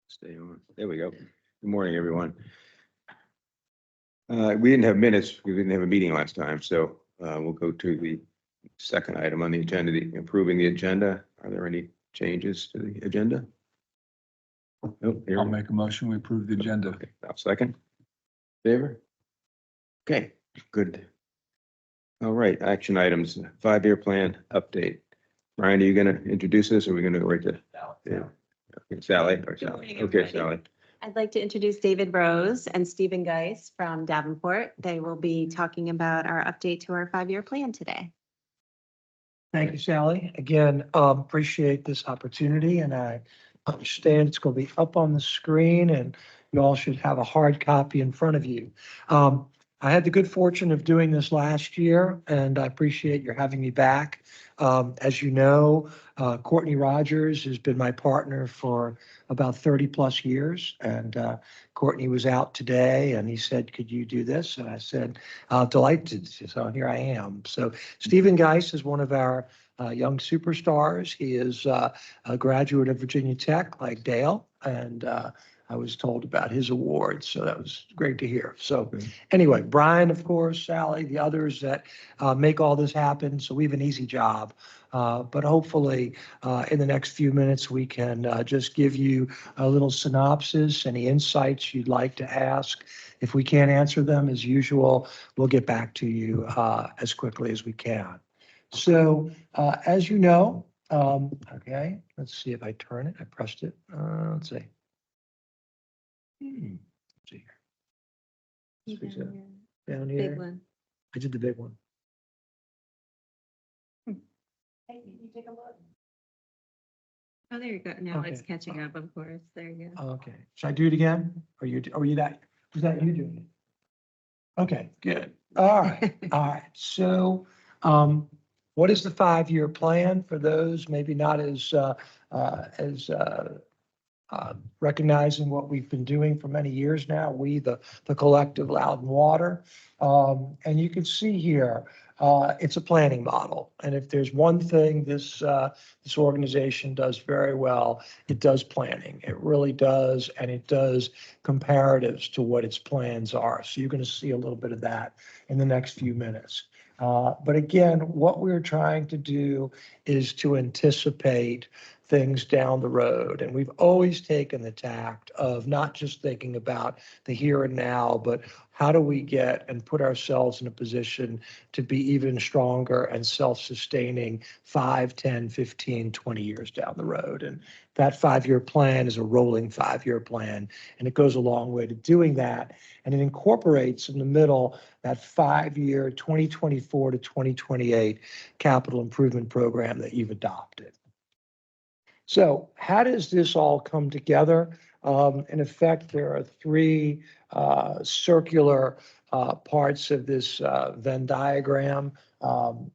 Stay on. There we go. Good morning, everyone. We didn't have minutes. We didn't have a meeting last time, so we'll go to the second item on the agenda, the improving the agenda. Are there any changes to the agenda? Nope. Here I'll we go. make a motion. We approve the agenda. Okay, I'll second. Favor? Okay, good. All right, action items, 5-year plan update. Ryan, are you going to introduce this or are we going to go right to? Yeah. Okay, Sally. Or Good Sally. morning, Okay, everybody. Sally. I'd like to introduce David Rose and Stephen Geis from Davenport. They will be talking about our update to our 5-year plan today. Thank you, Sally. Again, appreciate this opportunity and I understand it's going to be up on the screen and you all should have a hard copy in front of you. I had the good fortune of doing this last year and I appreciate your having me back. As you know, Courtney Rogers has been my partner for about 30 plus years. And Courtney was out today and he said, could you do this? And I said, delighted. So here I am. So Stephen Geis is one of our young superstars. He is a graduate of Virginia Tech like Dale. And I was told about his awards. So that was great to hear. So anyway, Brian, of course, Sally, the others that make all this happen. So we have an easy job. But hopefully in the next few minutes, we can just give you a little synopsis, any insights you'd like to ask. If we can't answer them as usual, we'll get back to you as quickly as we can. So as you know, okay, let's see if I turn it. I pressed it. Let's see. Let's see here. Down here. Big one. I did the big one. Hey, can you take a look? Oh, there you go. Now it's Okay. catching up, of course. There you go. Okay, should I do it again? Or you that, was that you doing it? Okay, good. All right, all right. So, what is the 5-year plan for those maybe not as recognizing what we've been doing for many years now, we, the collective Loudon Water. And you can see here, it's a planning model. And if there's one thing this organization does very well, it does planning. It really does. And it does comparatives to what its plans are. So you're going to see a little bit of that in the next few minutes. But again, what we're trying to do is to anticipate things down the road. And we've always taken the tact of not just thinking about the here and now, but how do we get and put ourselves in a position to be even stronger and self-sustaining 5, 10, 15, 20 years down the road. And that 5-year plan is a rolling 5-year plan. And it goes a long way to doing that. And it incorporates in the middle that 5-year 2024 to 2028 capital improvement program that you've adopted. So how does this all come together? In effect, there are 3 circular parts of this Venn diagram,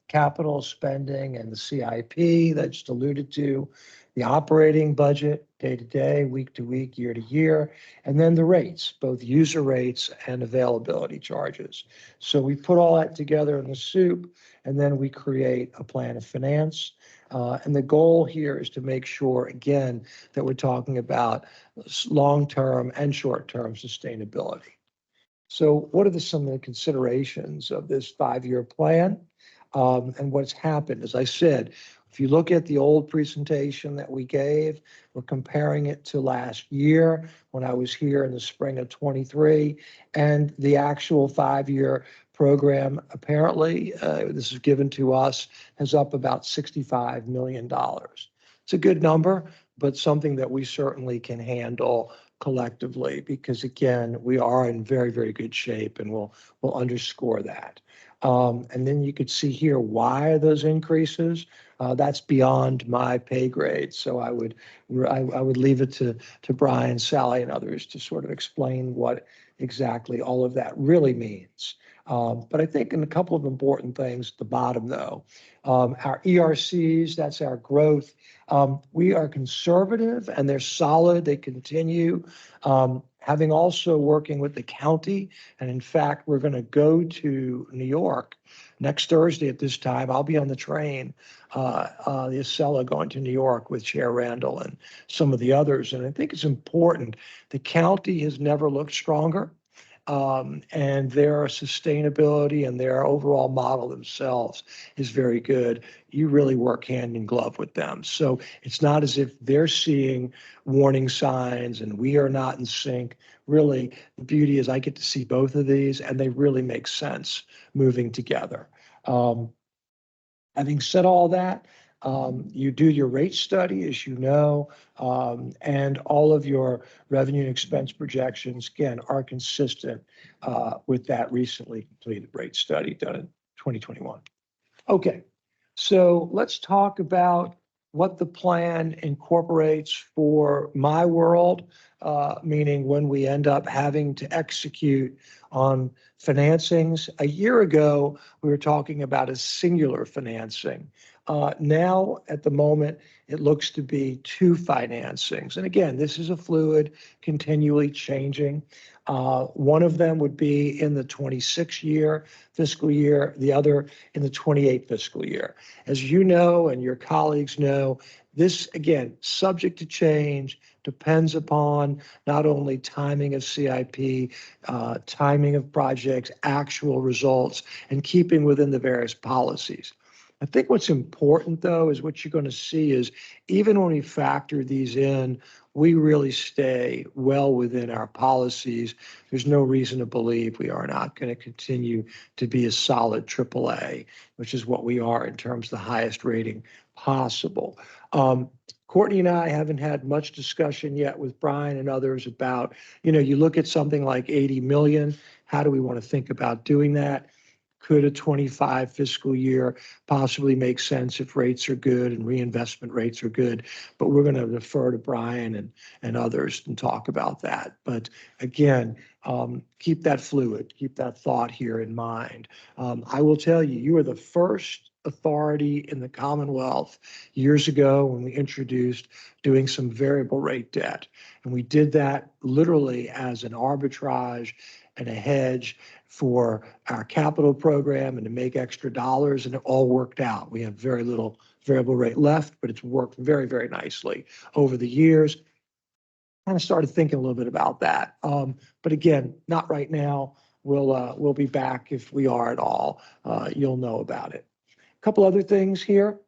capital spending and the CIP that's just alluded to, the operating budget, day to day, week to week, year to year, and then the rates, both user rates and availability charges. So we put all that together in the soup, and then we create a plan of finance. And the goal here is to make sure, again, that we're talking about long-term and short-term sustainability. So what are some of the considerations of this 5-year plan and what's happened? As I said, if you look at the old presentation that we gave, we're comparing it to last year when I was here in the spring of 23, and the actual 5-year program, apparently, this is given to us, is up about $65 million. It's a good number, but something that we certainly can handle collectively because, again, we are in very, very good shape, and we'll underscore that. And then you could see here, why are those increases? That's beyond my pay grade. So I would leave it to Brian, Sally, and others to sort of explain what exactly all of that really means. But I think in a couple of important things at the bottom, though, our ERCs, that's our growth. We are conservative and they're solid. They continue. Having also working with the county, and in fact, we're going to go to New York next Thursday at this time. I'll be on the train, the Acela going to New York with Chair Randall and some of the others. And I think it's important. The county has never looked stronger. And their sustainability and their overall model themselves is very good. You really work hand in glove with them. So it's not as if they're seeing warning signs and we are not in sync. Really, the beauty is I get to see both of these and they really make sense moving together. Having said all that, you do your rate study, as you know, and all of your revenue and expense projections, again, are consistent with that recently completed rate study done in 2021. Okay, so let's talk about what the plan incorporates for my world, meaning when we end up having to execute on financings. A year ago, we were talking about a singular financing. Now, at the moment, it looks to be two financings. And again, this is a fluid, continually changing. One of them would be in the 26 year fiscal year, the other in the 28 fiscal year. As you know, and your colleagues know, this, again, subject to change, depends upon not only timing of CIP, timing of projects, actual results, and keeping within the various policies. I think what's important, though, is what you're going to see is even when we factor these in, we really stay well within our policies. There's no reason to believe we are not going to continue to be a solid AAA, which is what we are in terms of the highest rating possible. Courtney and I haven't had much discussion yet with Brian and others about, you look at something like 80 million, how do we want to think about doing that? Could a 25 fiscal year possibly make sense if rates are good and reinvestment rates are good? But we're going to defer to Brian and others and talk about that. But again, keep that fluid, keep that thought here in mind. I will tell you, you are the first authority in the Commonwealth years ago when we introduced doing some variable rate debt. And we did that literally as an arbitrage and a hedge for our capital program and to make extra dollars, and it all worked out. We have very little variable rate left, but it's worked very, very nicely over the years. Kind of started thinking a little bit about that. But again, not right now. We'll be back if we are at all. You'll know about it. A couple other things here.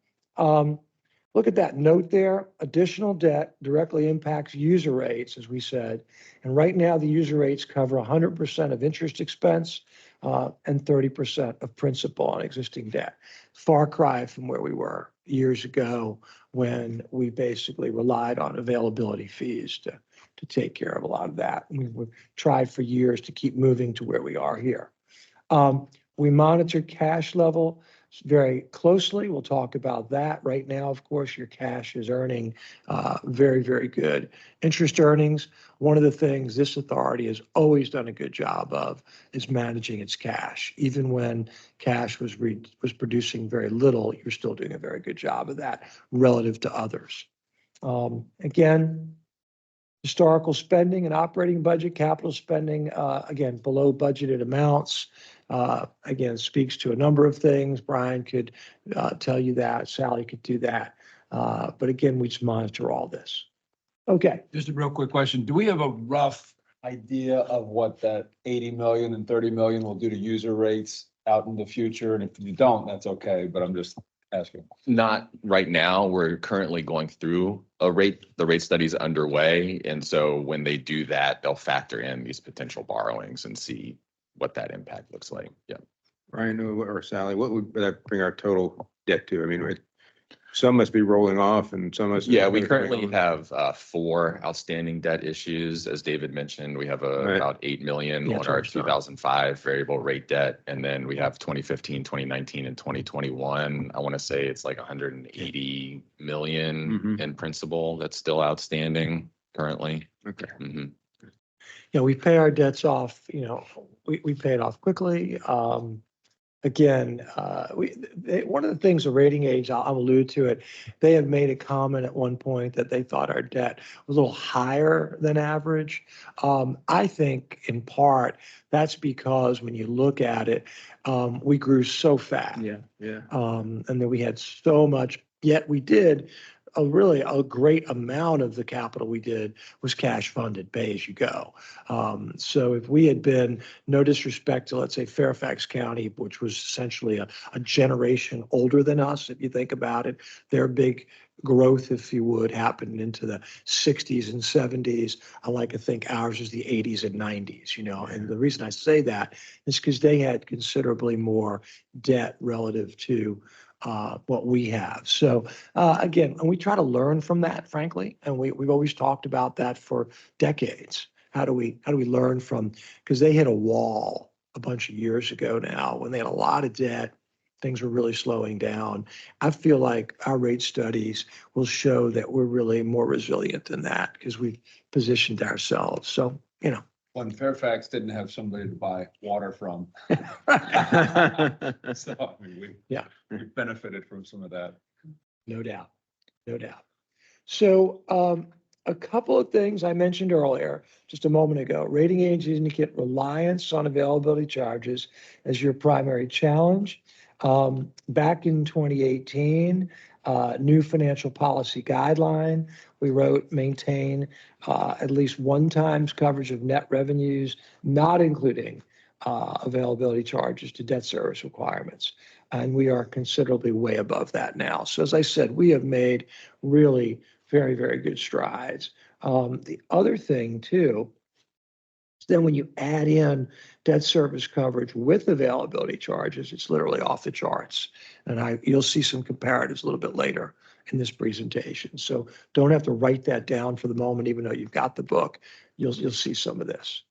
Look at that note there. Additional debt directly impacts user rates, as we said. And right now, the user rates cover 100% of interest expense and 30% of principal on existing debt. Far cry from where we were years ago when we basically relied on availability fees to take care of a lot of that. We've tried for years to keep moving to where we are here. We monitor cash level very closely. We'll talk about that. Right now, of course, your cash is earning very, very good interest earnings. One of the things this authority has always done a good job of is managing its cash. Even when cash was producing very little, you're still doing a very good job of that relative to others. Again, historical spending and operating budget, capital spending, again, below budgeted amounts. Again, speaks to a number of things. Brian could tell you that. Sally could do that. But again, we just monitor all this. Okay. Just a real quick question. Do we have a rough idea of what that 80 million and 30 million will do to user rates out in the future? And if you don't, that's okay, but I'm just asking. Not right now. We're currently going through the rate study's underway. And so when they do that, they'll factor in these potential borrowings and see what that impact looks like. Yeah. Ryan or Sally, what would that bring our total debt to? I mean, some must be rolling off and some must. Yeah, we currently have 4 outstanding debt issues. As David mentioned, we have about 8 million on our 2005 variable rate debt. And then we have 2015, 2019, and 2021. I want to say it's like 180 million in principal that's still outstanding currently. Okay. Mm-hmm. Yeah, we pay our debts off, we pay it off quickly. again, one of the things the rating aides, I'll allude to it, they have made a comment at one point that they thought our debt was a little higher than average. I think in part, that's because when you look at it, we grew so fast. Yeah, yeah. And then we had so much, yet we did really a great amount of the capital we did was cash funded, pay as you go. So if we had been, no disrespect to, let's say, Fairfax County, which was essentially a generation older than us, if you think about it, their big growth, if you would, happened into the 60s and 70s. I like to think ours is the 80s and 90s, and the reason I say that is because they had considerably more debt relative to what we have. So again, and we try to learn from that, frankly, and we've always talked about that for decades. How do we learn from, because they hit a wall a bunch of years ago now when they had a lot of debt, things were really slowing down. I feel like our rate studies will show that we're really more resilient than that because we've positioned ourselves. So, When Fairfax didn't have somebody to buy water from. So, I mean, we benefited from some of that. No doubt, no doubt. So a couple of things I mentioned earlier, just a moment ago. Rating agencies indicate reliance on availability charges as your primary challenge. Back in 2018, new financial policy guideline, we wrote maintain at least 1 times coverage of net revenues, not including availability charges to debt service requirements. And we are considerably way above that now. So as I said, we have made really very, very good strides. The other thing too, is then when you add in debt service coverage with availability charges, it's literally off the charts. And you'll see some comparatives a little bit later in this presentation. So don't have to write that down for the moment, even though you've got the book. You'll see some of this.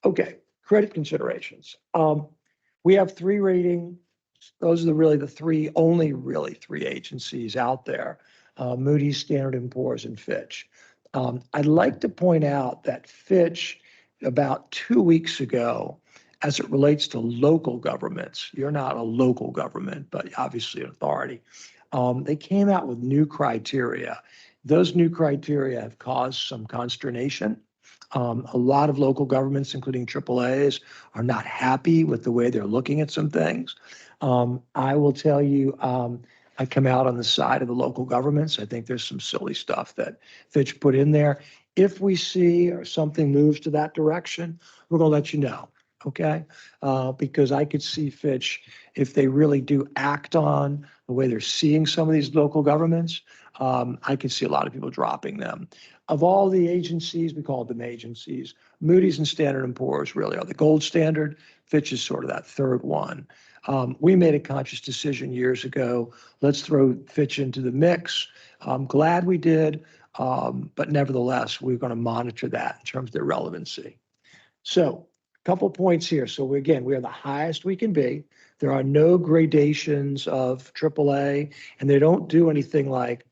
Okay, credit considerations. We have 3 rating. Those are the only really three agencies out there, Moody's, Standard & Poor's, and Fitch. I'd like to point out that Fitch, about 2 weeks ago, as it relates to local governments, you're not a local government, but obviously an authority, they came out with new criteria. Those new criteria have caused some consternation. A lot of local governments, including AAAs, are not happy with the way they're looking at some things. I will tell you, I come out on the side of the local governments. I think there's some silly stuff that Fitch put in there. If we see or something moves to that direction, we're going to let you know, okay? Because I could see Fitch, if they really do act on the way they're seeing some of these local governments, I could see a lot of people dropping them. Of all the agencies, we call them agencies, Moody's and Standard & Poor's really are the gold standard. Fitch is sort of that third one. We made a conscious decision years ago. Let's throw Fitch into the mix. I'm glad we did, but nevertheless, we're going to monitor that in terms of their relevancy. So a couple points here. So again, we are the highest we can be. There are no gradations of AAA, and they don't do anything like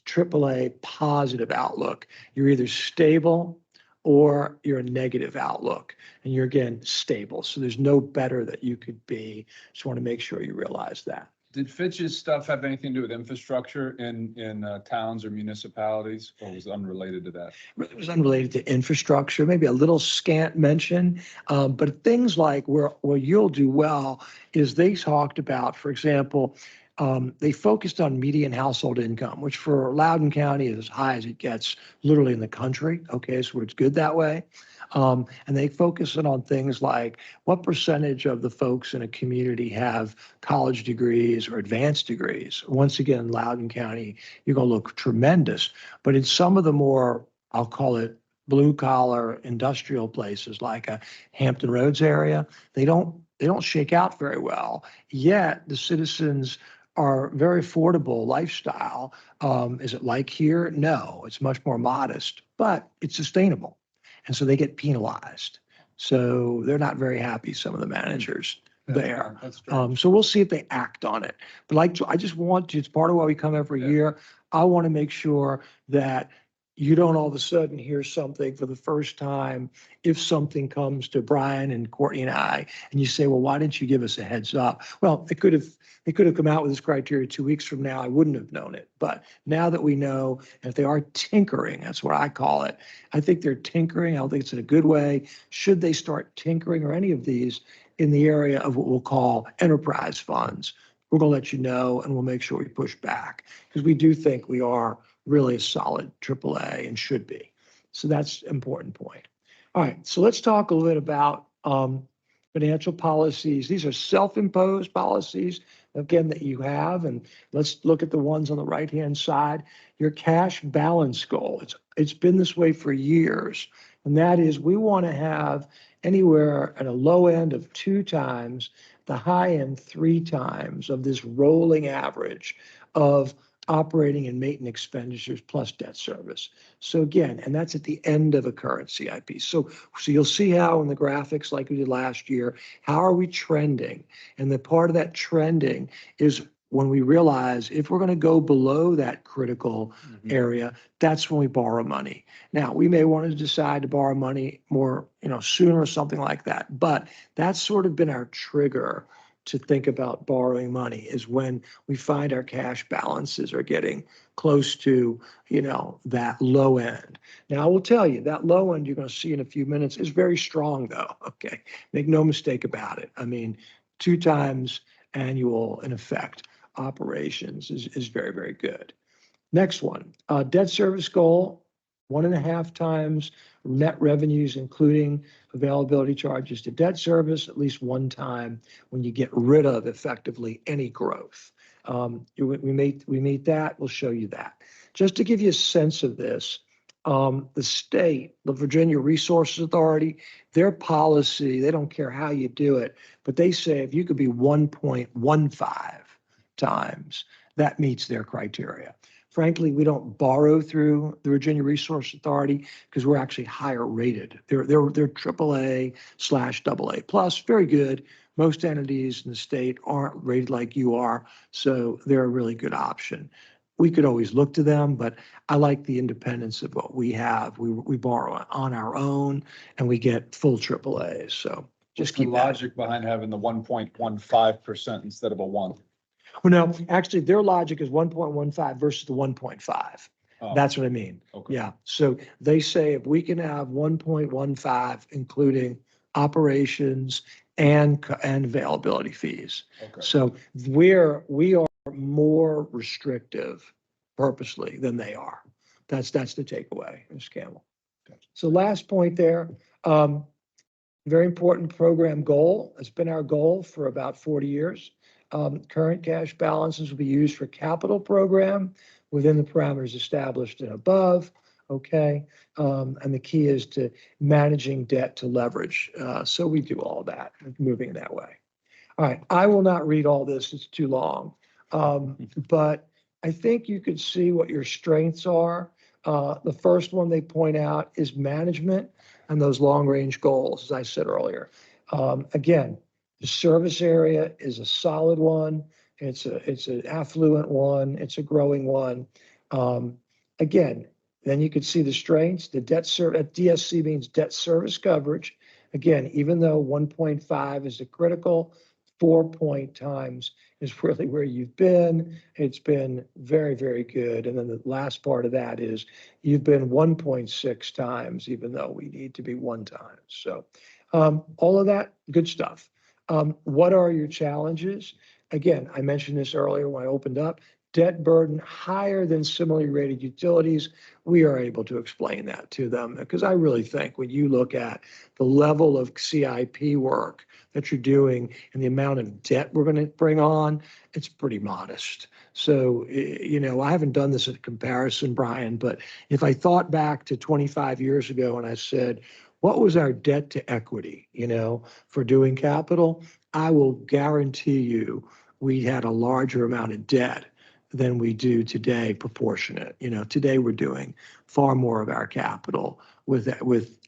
AAA positive outlook. You're either stable or you're a negative outlook, and you're again stable. So there's no better that you could be. Just want to make sure you realize that. Did Fitch's stuff have anything to do with infrastructure in towns or municipalities, or was it unrelated to that? It was unrelated to infrastructure, maybe a little scant mention, but things like where you'll do well is they talked about, for example, they focused on median household income, which for Loudoun County is as high as it gets literally in the country. Okay, so it's good that way. And they focus on things like what percentage of the folks in a community have college degrees or advanced degrees. Once again, Loudoun County, you're going to look tremendous. But in some of the more, I'll call it blue collar industrial places like a Hampton Roads area, they don't shake out very well. Yet the citizens are very affordable lifestyle. Is it like here? No, it's much more modest, but it's sustainable. And so they get penalized. So they're not very happy, some of the managers there. So we'll see if they act on it. But I just want to, it's part of why we come every year. I want to make sure that you don't all of a sudden hear something for the first time if something comes to Brian and Courtney and I, and you say, well, why didn't you give us a heads up? Well, they could have come out with this criteria 2 weeks from now. I wouldn't have known it. But now that we know, and if they are tinkering, that's what I call it. I think they're tinkering. I don't think it's in a good way. Should they start tinkering or any of these in the area of what we'll call enterprise funds? We're going to let you know, and we'll make sure we push back because we do think we are really a solid AAA and should be. So that's an important point. All right, so let's talk a little bit about financial policies. These are self-imposed policies, again, that you have. And let's look at the ones on the right-hand side. Your cash balance goal. It's been this way for years. And that is we want to have anywhere at a low end of 2 times, the high end 3 times of this rolling average of operating and maintenance expenditures plus debt service. So again, and that's at the end of a current CIP. So you'll see how in the graphics, like we did last year, how are we trending? And the part of that trending is when we realize if we're going to go below that critical area, that's when we borrow money. Now, we may want to decide to borrow money more, sooner or something like that, but that's sort of been our trigger to think about borrowing money is when we find our cash balances are getting close to, that low end. Now, I will tell you that low end you're going to see in a few minutes is very strong though. Okay. Make no mistake about it. I mean, 2 times annual in effect operations is very, very good. Next one, debt service goal, 1.5 times net revenues, including availability charges to debt service, at least 1 time when you get rid of effectively any growth. We meet that, we'll show you that. Just to give you a sense of this, the state, the Virginia Resources Authority, their policy, they don't care how you do it, but they say if you could be 1.15 times, that meets their criteria. Frankly, we don't borrow through the Virginia Resource Authority because we're actually higher rated. They're AAA/AA plus, very good. Most entities in the state aren't rated like you are, so they're a really good option. We could always look to them, but I like the independence of what we have. We borrow on our own and we get full AAA. So just keep the logic behind having the 1.15% instead of a 1. Well, no, actually, their logic is 1.15 versus the 1.5. Oh, That's what I mean. okay. Yeah. So they say if we can have 1.15, including operations and availability fees. Okay. So we are more restrictive purposely than they are. That's the takeaway, Ms. Campbell. So last point there, very important program goal. It's been our goal for about 40 years. Current cash balances will be used for capital program within the parameters established and above. Okay. And the key is to managing debt to leverage. So we do all that, moving that way. All right. I will not read all this. It's too long. But I think you could see what your strengths are. The first one they point out is management and those long range goals, as I said earlier. Again, the service area is a solid one. It's an affluent one. It's a growing one. Again, then you could see the strengths. The debt service, DSC means debt service coverage. Again, even though 1.5 is the critical, 4 times is really where you've been. It's been very, very good. And then the last part of that is you've been 1.6 times, even though we need to be 1 time. So all of that, good stuff. What are your challenges? Again, I mentioned this earlier when I opened up. Debt burden higher than similarly rated utilities. We are able to explain that to them because I really think when you look at the level of CIP work that you're doing and the amount of debt we're going to bring on, it's pretty modest. So, I haven't done this in comparison, Brian, but if I thought back to 25 years ago and I said, what was our debt to equity, for doing capital? I will guarantee you we had a larger amount of debt than we do today, proportionate. Today we're doing far more of our capital with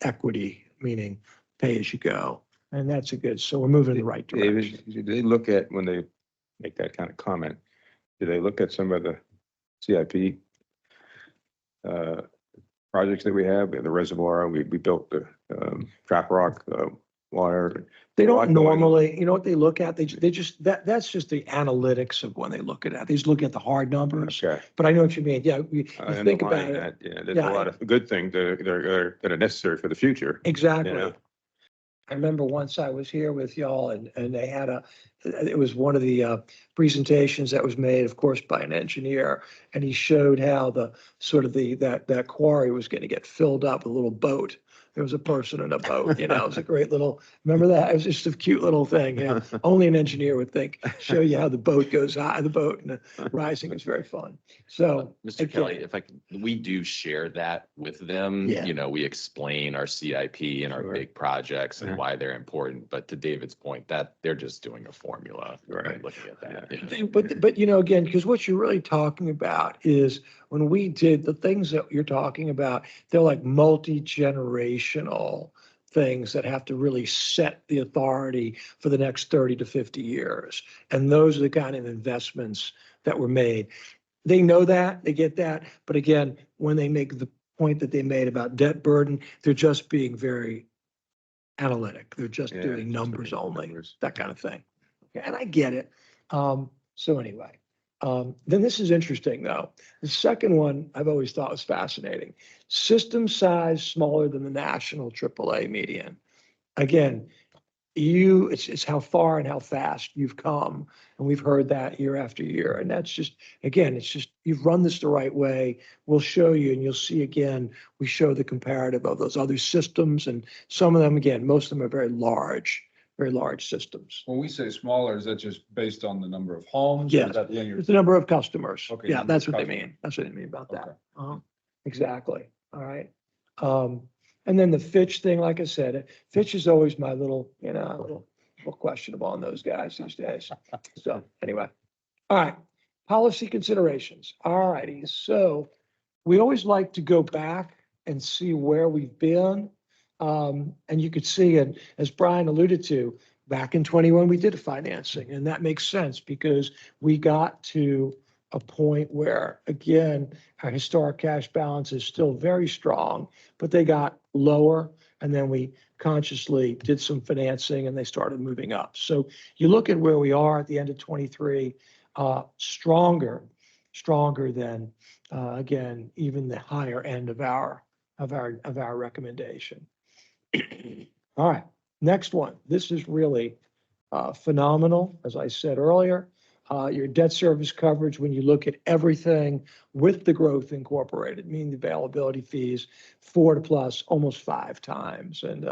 equity, meaning pay as you go. And that's so we're moving in the right direction. David, do they look at, when they make that kind of comment, do they look at some of the CIP projects that we have, the reservoir, we built the trap rock, water. They A lot don't going on. normally, you know what they look at? They just, that's just the analytics of when they look at it. They just look at the hard numbers. Okay. But I know what you mean. Yeah, you think about Underlying it. that, yeah, there's Yeah. a lot of good things that are necessary for the future. Exactly. Yeah. I remember once I was here with y'all and they had it was one of the presentations that was made, of course, by an engineer. And he showed how the sort of that quarry was going to get filled up with a little boat. There was a person in a boat, you know, it was a great little, remember that? It was just a cute little thing. Yeah. Only an engineer would think, show you how the boat goes high, the boat and the rising is very fun. So. Mr. Kelly, again, if I can, we do share that with them. Yeah. You know, we explain our CIP and our Sure. big projects and Yeah. why they're important. But to David's point, that they're just doing a formula. Right. Looking at that. Yeah. Yeah. But you know, again, because what you're really talking about is when we did the things that you're talking about, they're like multi-generational things that have to really set the authority for the next 30 to 50 years. And those are the kind of investments that were made. They know that, they get that. But again, when they make the point that they made about debt burden, they're just being very analytic. They're just Yeah, doing just numbers looking at only, numbers. that kind of thing. Okay, and I get it. So anyway, then this is interesting though. The second one I've always thought was fascinating. System size smaller than the national AAA median. Again, it's how far and how fast you've come. And we've heard that year after year. And that's just, again, it's just, you've run this the right way. We'll show you and you'll see again, we show the comparative of those other systems and some of them, again, most of them are very large systems. When we say smaller, is that just based on the number of homes? or Yes. is that linear? It's the number of customers. Okay, Yeah, number that's of what they customers. mean. That's what they mean about Okay. that. Exactly. All right. And then the Fitch thing, like I said, Fitch is always my little, you know, a little questionable on those guys these days. So anyway, all right, policy considerations. All righty, so we always like to go back and see where we've been. And you could see, and as Brian alluded to, back in 21, we did a financing, and that makes sense because we got to a point where, again, our historic cash balance is still very strong, but they got lower. And then we consciously did some financing and they started moving up. So you look at where we are at the end of 23, stronger than, again, even the higher end of our recommendation. All right, next one. This is really phenomenal, as I said earlier. Your debt service coverage, when you look at everything with the growth incorporated, meaning the availability fees, 4 to plus almost 5 times. And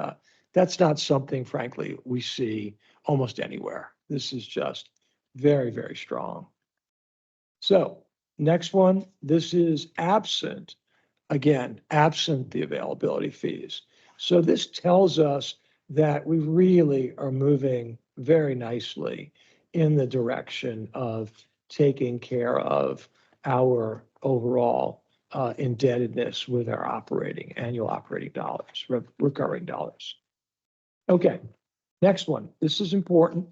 that's not something, frankly, we see almost anywhere. This is just very, very strong. So next one, this is absent, again, absent the availability fees. So this tells us that we really are moving very nicely in the direction of taking care of our overall indebtedness with our annual operating dollars, recurring dollars. Okay, next one. This is important.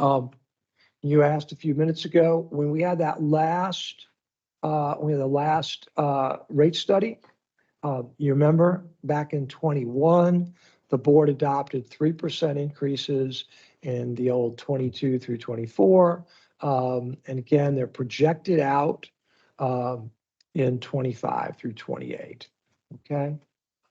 You asked a few minutes ago, when we had that last rate study, you remember back in 21, the board adopted 3% increases in the old 22 through 24. And again, they're projected out in 25 through 28. Okay.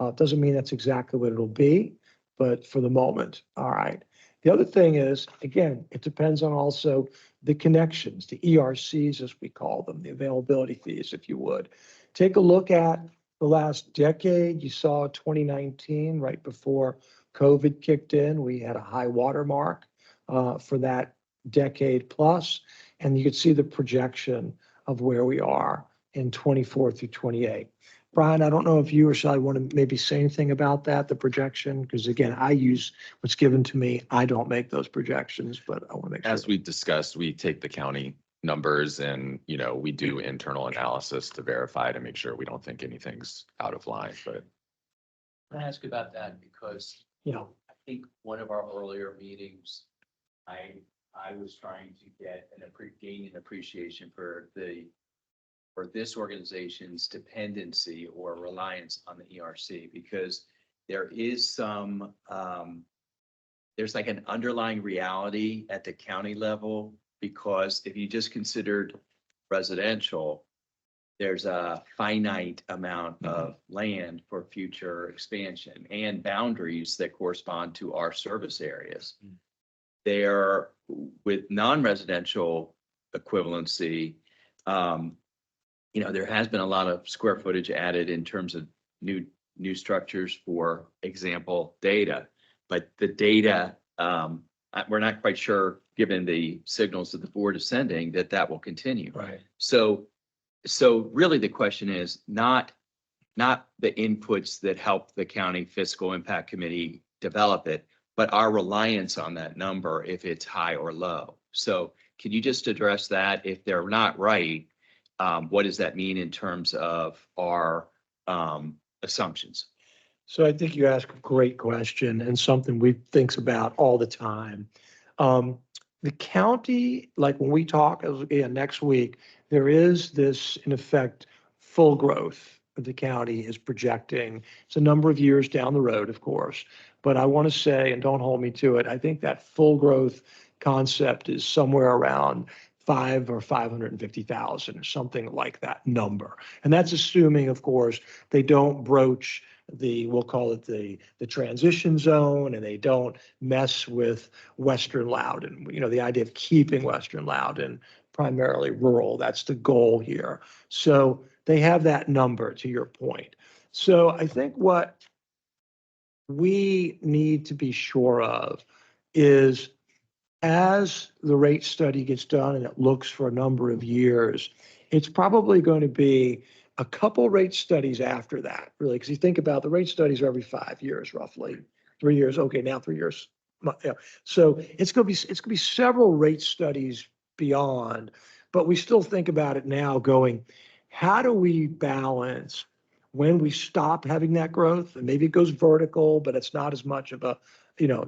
It doesn't mean that's exactly what it'll be, but for the moment. All right. The other thing is, again, it depends on also the connections, the ERCs, as we call them, the availability fees, if you would. Take a look at the last decade. You saw 2019, right before COVID kicked in, we had a high water mark for that decade plus, and you could see the projection of where we are in 24 through 28. Brian, I don't know if you or Shelley want to maybe say anything about that, the projection, because again, I use what's given to me. I don't make those projections, but I want to make sure. As we discussed, we take the county numbers and, you know, we do internal analysis to verify to make sure we don't think anything's out of line, but. Can I ask about that? Because Yeah. I think one of our earlier meetings, I was trying to get gain an appreciation for the or this organization's dependency or reliance on the ERC, because there is some, there's like an underlying reality at the county level, because if you just considered residential, there's a finite amount of land for future expansion and boundaries that correspond to our service areas. There, with non-residential equivalency, there has been a lot of square footage added in terms of new structures, for example, data. But the data, we're not quite sure, given the signals that the board is sending, that will continue. Right. So really the question is not the inputs that help the county fiscal impact committee develop it, but our reliance on that number, if it's high or low. So can you just address that? If they're not right, what does that mean in terms of our assumptions? So I think you ask a great question and something we think about all the time. The county, like when we talk again next week, there is this, in effect, full growth that the county is projecting. It's a number of years down the road, of course, but I want to say, and don't hold me to it, I think that full growth concept is somewhere around 5 or 550,000 or something like that number. And that's assuming, of course, they don't broach we'll call it the transition zone, and they don't mess with Western Loudoun. The idea of keeping Western Loudoun primarily rural, that's the goal here. So they have that number, to your point. So I think what we need to be sure of is, as the rate study gets done and it looks for a number of years, it's probably going to be a couple rate studies after that, really, because you think about the rate studies are every 5 years, roughly 3 years. Okay, now 3 years. Yeah. So it's going to be several rate studies beyond, but we still think about it now going, how do we balance when we stop having that growth? And maybe it goes vertical, but it's not as much of a,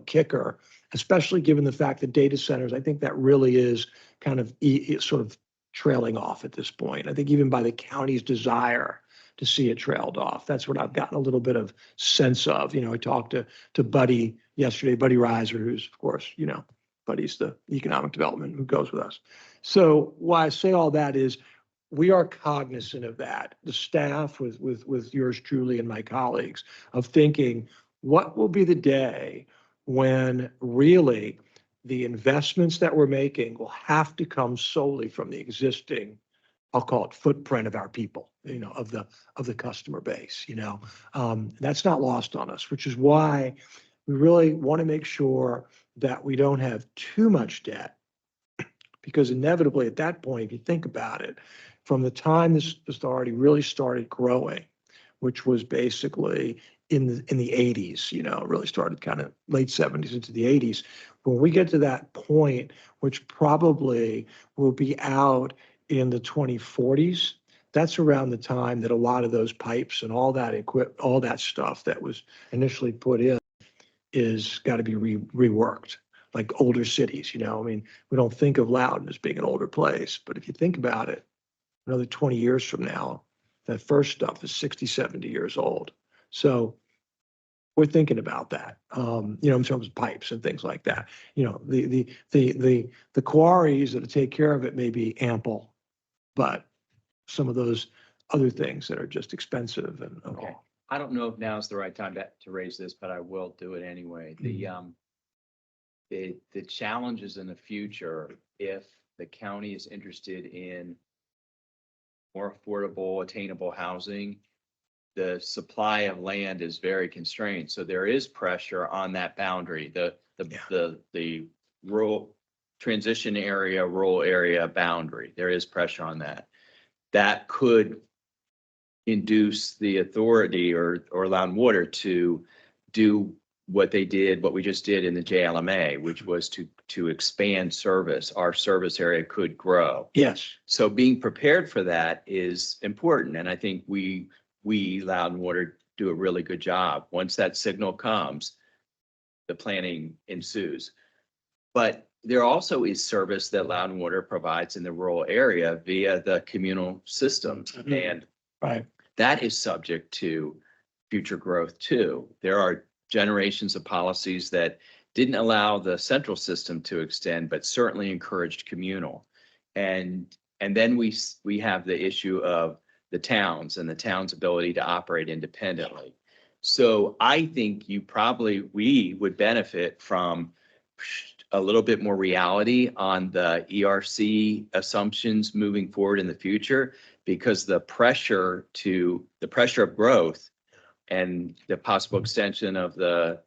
kicker, especially given the fact that data centers, I think that really is kind of sort of trailing off at this point. I think even by the county's desire to see it trailed off. That's what I've gotten a little bit of sense of. I talked to Buddy yesterday, Buddy Reiser, who's, of course, Buddy's the economic development who goes with us. So why I say all that is we are cognizant of that. The staff with yours truly and my colleagues, of thinking, what will be the day when really the investments that we're making will have to come solely from the existing, I'll call it, footprint of our people, of the customer base. That's not lost on us, which is why we really want to make sure that we don't have too much debt, because inevitably at that point, if you think about it, from the time this authority really started growing, which was basically in the 80s, really started kind of late 70s into the 80s. When we get to that point, which probably will be out in the 2040s, that's around the time that a lot of those pipes and all that stuff that was initially put in is got to be reworked, like older cities. We don't think of Loudoun as being an older place, but if you think about it, another 20 years from now, that first stuff is 60, 70 years old. So we're thinking about that, in terms of pipes and things like that. The quarries that take care of it may be ample, but some of those other things that are just expensive and Okay. all. I don't know if now is the right time to raise this, but I will do it anyway. The challenges in the future, if the county is interested in more affordable, attainable housing, the supply of land is very constrained. So there is pressure on that boundary, the rural transition area, rural area boundary. There is pressure on that. That could induce the authority or Loudoun Water to do what we just did in the JLMA, which was to expand service. Our service area could grow. Yes. So being prepared for that is important. And I think we Loudoun Water do a really good job. Once that signal comes, the planning ensues. But there also is service that Loudon Water provides in the rural area via the communal systems. Mhm. And Right. that is subject to future growth too. There are generations of policies that didn't allow the central system to extend, but certainly encouraged communal. And then we have the issue of the towns and the town's ability to operate independently. So I think we would benefit from a little bit more reality on the ERC assumptions moving forward in the future, because the pressure of growth and the possible extension of the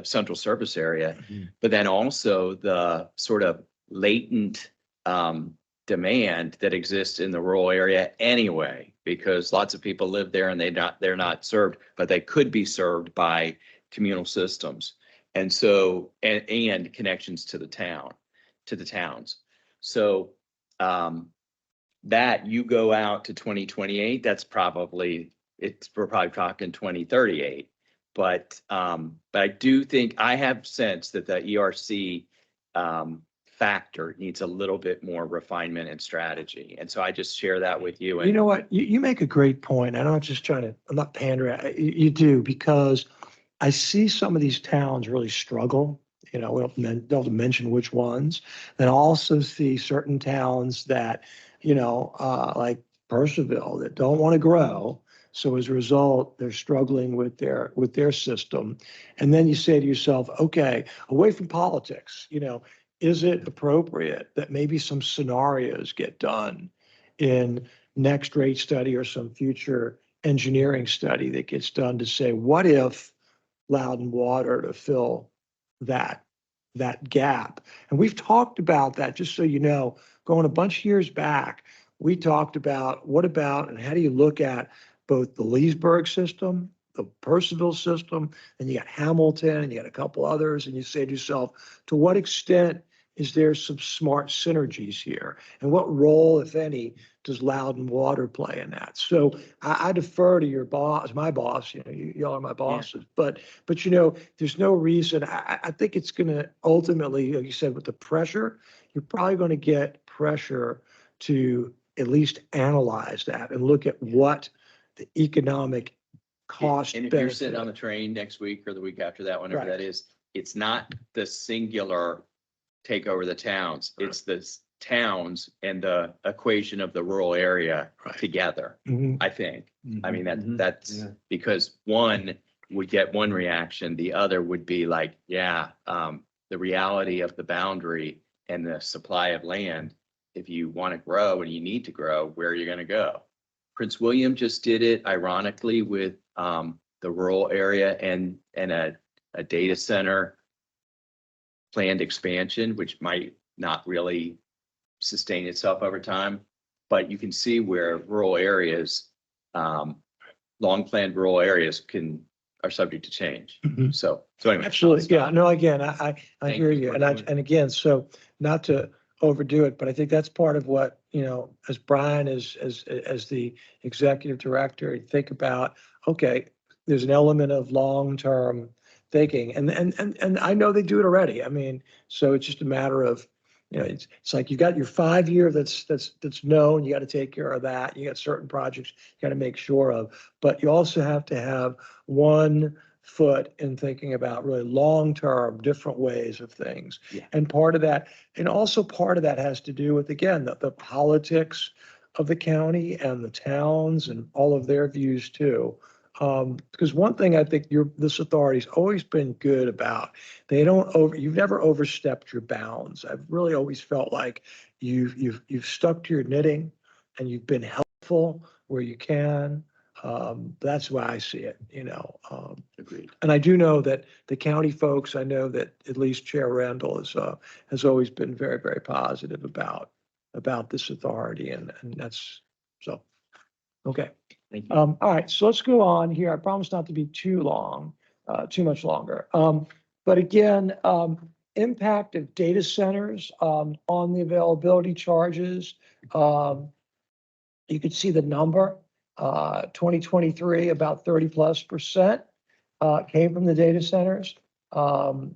central service area, but then also the sort of latent demand that exists in the rural area anyway, because lots of people live there and they're not served, but they could be served by communal systems. And so, and connections to the towns. So, that you go out to 2028, we're probably talking 2038. But I do think, I have sense that the ERC factor needs a little bit more refinement and strategy. And so I just share that with you. You And know what? You make a great point. I'm not just trying to, I'm not pandering. You do, because I see some of these towns really struggle. We don't have to mention which ones. And I also see certain towns that, like Percival, that don't want to grow. So as a result, they're struggling with their system. And then you say to yourself, okay, away from politics, is it appropriate that maybe some scenarios get done in next rate study or some future engineering study that gets done to say, what if Loudon Water to fill that gap? And we've talked about that, just so you know, going a bunch of years back, we talked about what about and how do you look at both the Leesburg system, the Percival system, and you got Hamilton, and you got a couple others, and you say to yourself, to what extent is there some smart synergies here? And what role, if any, does Loudon Water play in that? So I defer to your boss, my boss, y'all are my bosses, but there's no reason. I think it's going to ultimately, like you said, with the pressure, you're probably going to get pressure to at least analyze that and look at what the economic cost. And if you're sitting on the train next week or the week after that, whenever Right. that is, it's not the singular take over the towns. Right. It's the towns and the equation of the rural area Right. together, Mhm. I think. I mean, Mhm. that's Yeah. because one would get one reaction, the other would be like, the reality of the boundary and the supply of land. If you want to grow and you need to grow, where are you going to go? Prince William just did it ironically with the rural area and a data center planned expansion, which might not really sustain itself over time. But you can see where rural areas, long planned rural areas are subject to change. Mhm. So anyway. Absolutely. Yeah, no, again, I Thank hear you you. for And doing and again, so not to overdo it, but I think that's part of what, as Brian as the executive director, you think about, okay, there's an element of long-term thinking, and I know they do it already. I mean, so it's just a matter of, it's like you got your 5 year that's known, you got to take care of that. You got certain projects you got to make sure of, but you also have to have one foot in thinking about really long-term, different ways of things. Yeah. And part of that has to do with, again, the politics of the county and the towns and all of their views too. Because one thing I think this authority's always been good about, you've never overstepped your bounds. I've really always felt like you've stuck to your knitting and you've been helpful where you can. That's why I see it, Agreed. and I do know that the county folks, I know that at least Chair Randall has always been very, very positive about this authority, and that's so. Okay. Thank you. All right, so let's go on here. I promise not to be too much longer. But again, impact of data centers on the availability charges. You could see the number, 2023, about 30+% came from the data centers.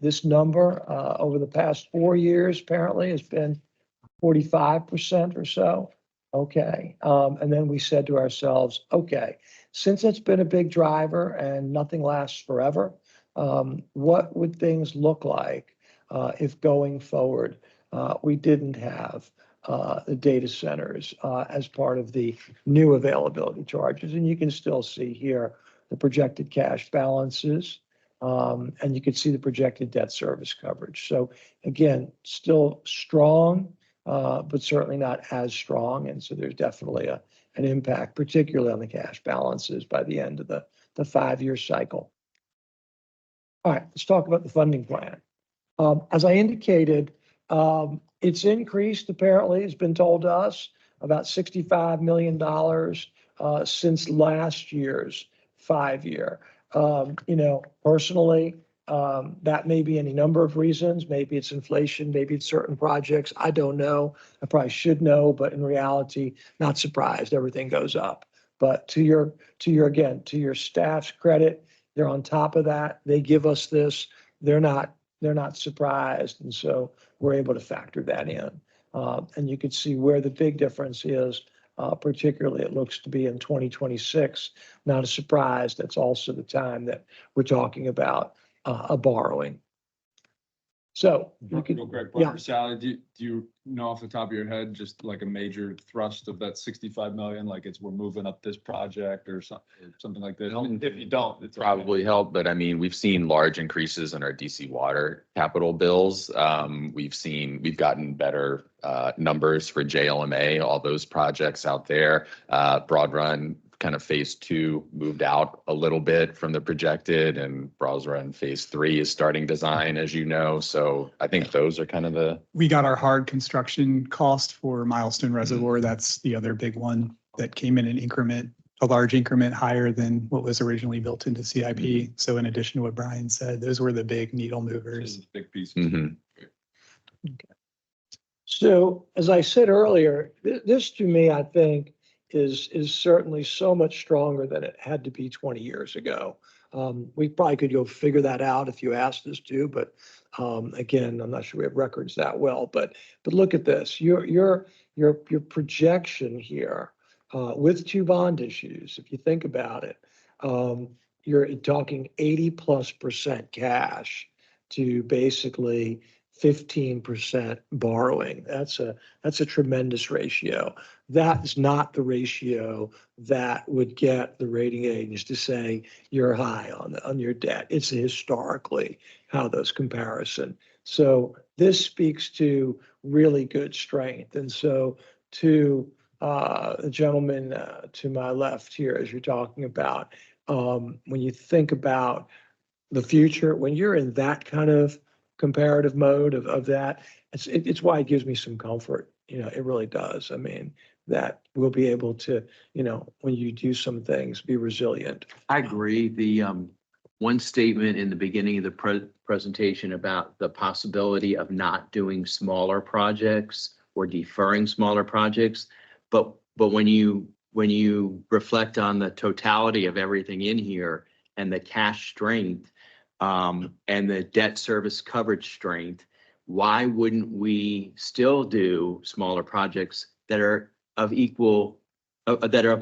This number, over the past 4 years, apparently has been 45% or so. Okay. And then we said to ourselves, okay, since it's been a big driver and nothing lasts forever, what would things look like, if going forward, we didn't have, the data centers, as part of the new availability charges? And you can still see here the projected cash balances. And you can see the projected debt service coverage. So again, still strong, but certainly not as strong. And so there's definitely an impact, particularly on the cash balances by the end of the 5-year cycle. All right, let's talk about the funding plan. As I indicated, it's increased, apparently, it's been told to us, about $65 million since last year's 5-year. Personally, that may be any number of reasons. Maybe it's inflation, maybe it's certain projects. I don't know. I probably should know, but in reality, not surprised. Everything goes up. But to your staff's credit, they're on top of that. They give us this. They're not surprised. And so we're able to factor that in. And you can see where the big difference is. Particularly, it looks to be in 2026. Not a surprise. That's also the time that we're talking about a borrowing. So you can, Real quick, yeah. Sally, do you know off the top of your head, just like a major thrust of that 65 million, like we're moving up this project or something like this? If you don't, it's Probably help, but I mean, we've seen large increases in our DC water capital bills. We've gotten better numbers for JLMA, all those projects out there. Broad Run kind of phase 2 moved out a little bit from the projected, and Broad Run phase 3 is starting design, as you know. So I think those are kind of We got our hard construction cost for Milestone Reservoir. That's the other big one that came in an increment, a large increment higher than what was originally built into CIP. So in addition to what Brian said, those were the big needle movers. big piece. Mhm. So as I said earlier, this to me, I think, is certainly so much stronger than it had to be 20 years ago. We probably could go figure that out if you asked us to, but again, I'm not sure we have records that well. But look at this. Your projection here with 2 bond issues, if you think about it, you're talking 80+% cash to basically 15% borrowing. That's a tremendous ratio. That is not the ratio that would get the rating agents to say you're high on your debt. It's historically how those comparison. So this speaks to really good strength. And so to the gentleman to my left here, as you're talking about, when you think about the future, when you're in that kind of comparative mode of that, it's why it gives me some comfort. It really does. I mean, that we'll be able to, when you do some things, be resilient. I agree. The one statement in the beginning of the presentation about the possibility of not doing smaller projects or deferring smaller projects, but when you reflect on the totality of everything in here and the cash strength and the debt service coverage strength, why wouldn't we still do smaller projects that are of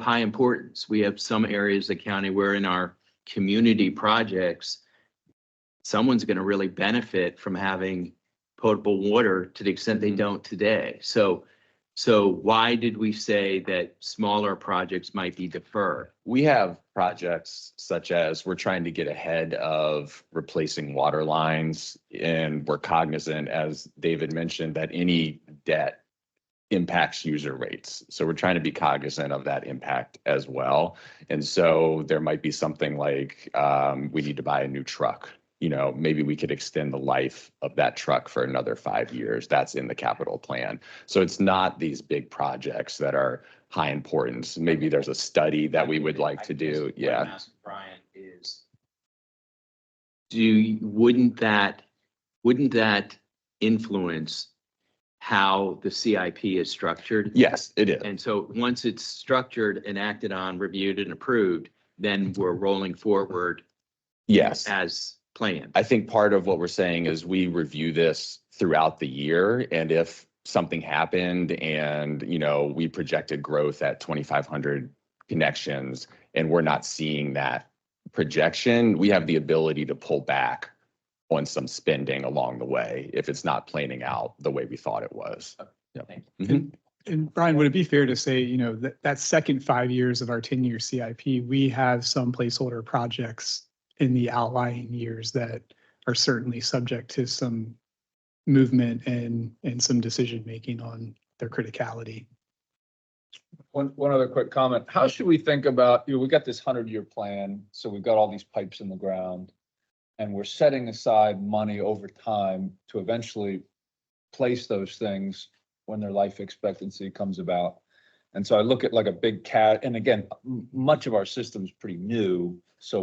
high importance? We have some areas of the county where in our community projects, someone's going to really benefit from having potable water to the extent they don't today. So why did we say that smaller projects might be deferred? We have projects such as we're trying to get ahead of replacing water lines, and we're cognizant, as David mentioned, that any debt impacts user rates. So we're trying to be cognizant of that impact as well. And so there might be something like we need to buy a new truck. Maybe we could extend the life of that truck for another 5 years. That's in the capital plan. So it's not these big projects that are high importance. Maybe there's a study that we would like to do. What I'm Yeah. asking Brian is, wouldn't that influence how the CIP is structured? Yes, it is. And so once it's structured and acted on, reviewed and approved, then we're rolling forward Yes. as plan. I think part of what we're saying is we review this throughout the year, and if something happened and, you know, we projected growth at 2,500 connections and we're not seeing that projection, we have the ability to pull back on some spending along the way if it's not planning out the way we thought it was. Yep. Mhm. And Brian, would it be fair to say, you know, that second 5 years of our 10-year CIP, we have some placeholder projects in the outlying years that are certainly subject to some movement and some decision-making on their criticality. One other quick comment. How should we think about, we got this 100-year plan, so we've got all these pipes in the ground. And we're setting aside money over time to eventually place those things when their life expectancy comes about. And so I look at like a big cat, and again, much of our system's pretty new. So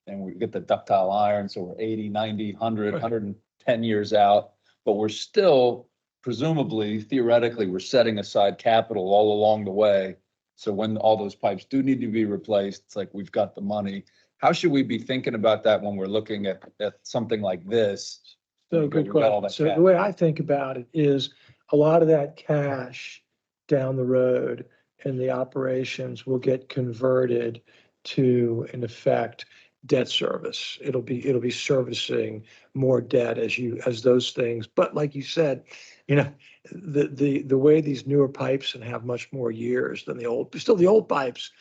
we get the ductile iron, so we're 80, 90, 100, 110 years out, but we're still presumably, theoretically, we're setting aside capital all along the way. So when all those pipes do need to be replaced, it's like we've got the money. How should we be thinking about that when we're looking at something like this? So good We've got all question. that So cash. the way I think about it is a lot of that cash down the road in the operations will get converted to, in effect, debt service. It'll be servicing more debt as those things. But like you said, you know, the way these newer pipes and have much more years than the old pipes,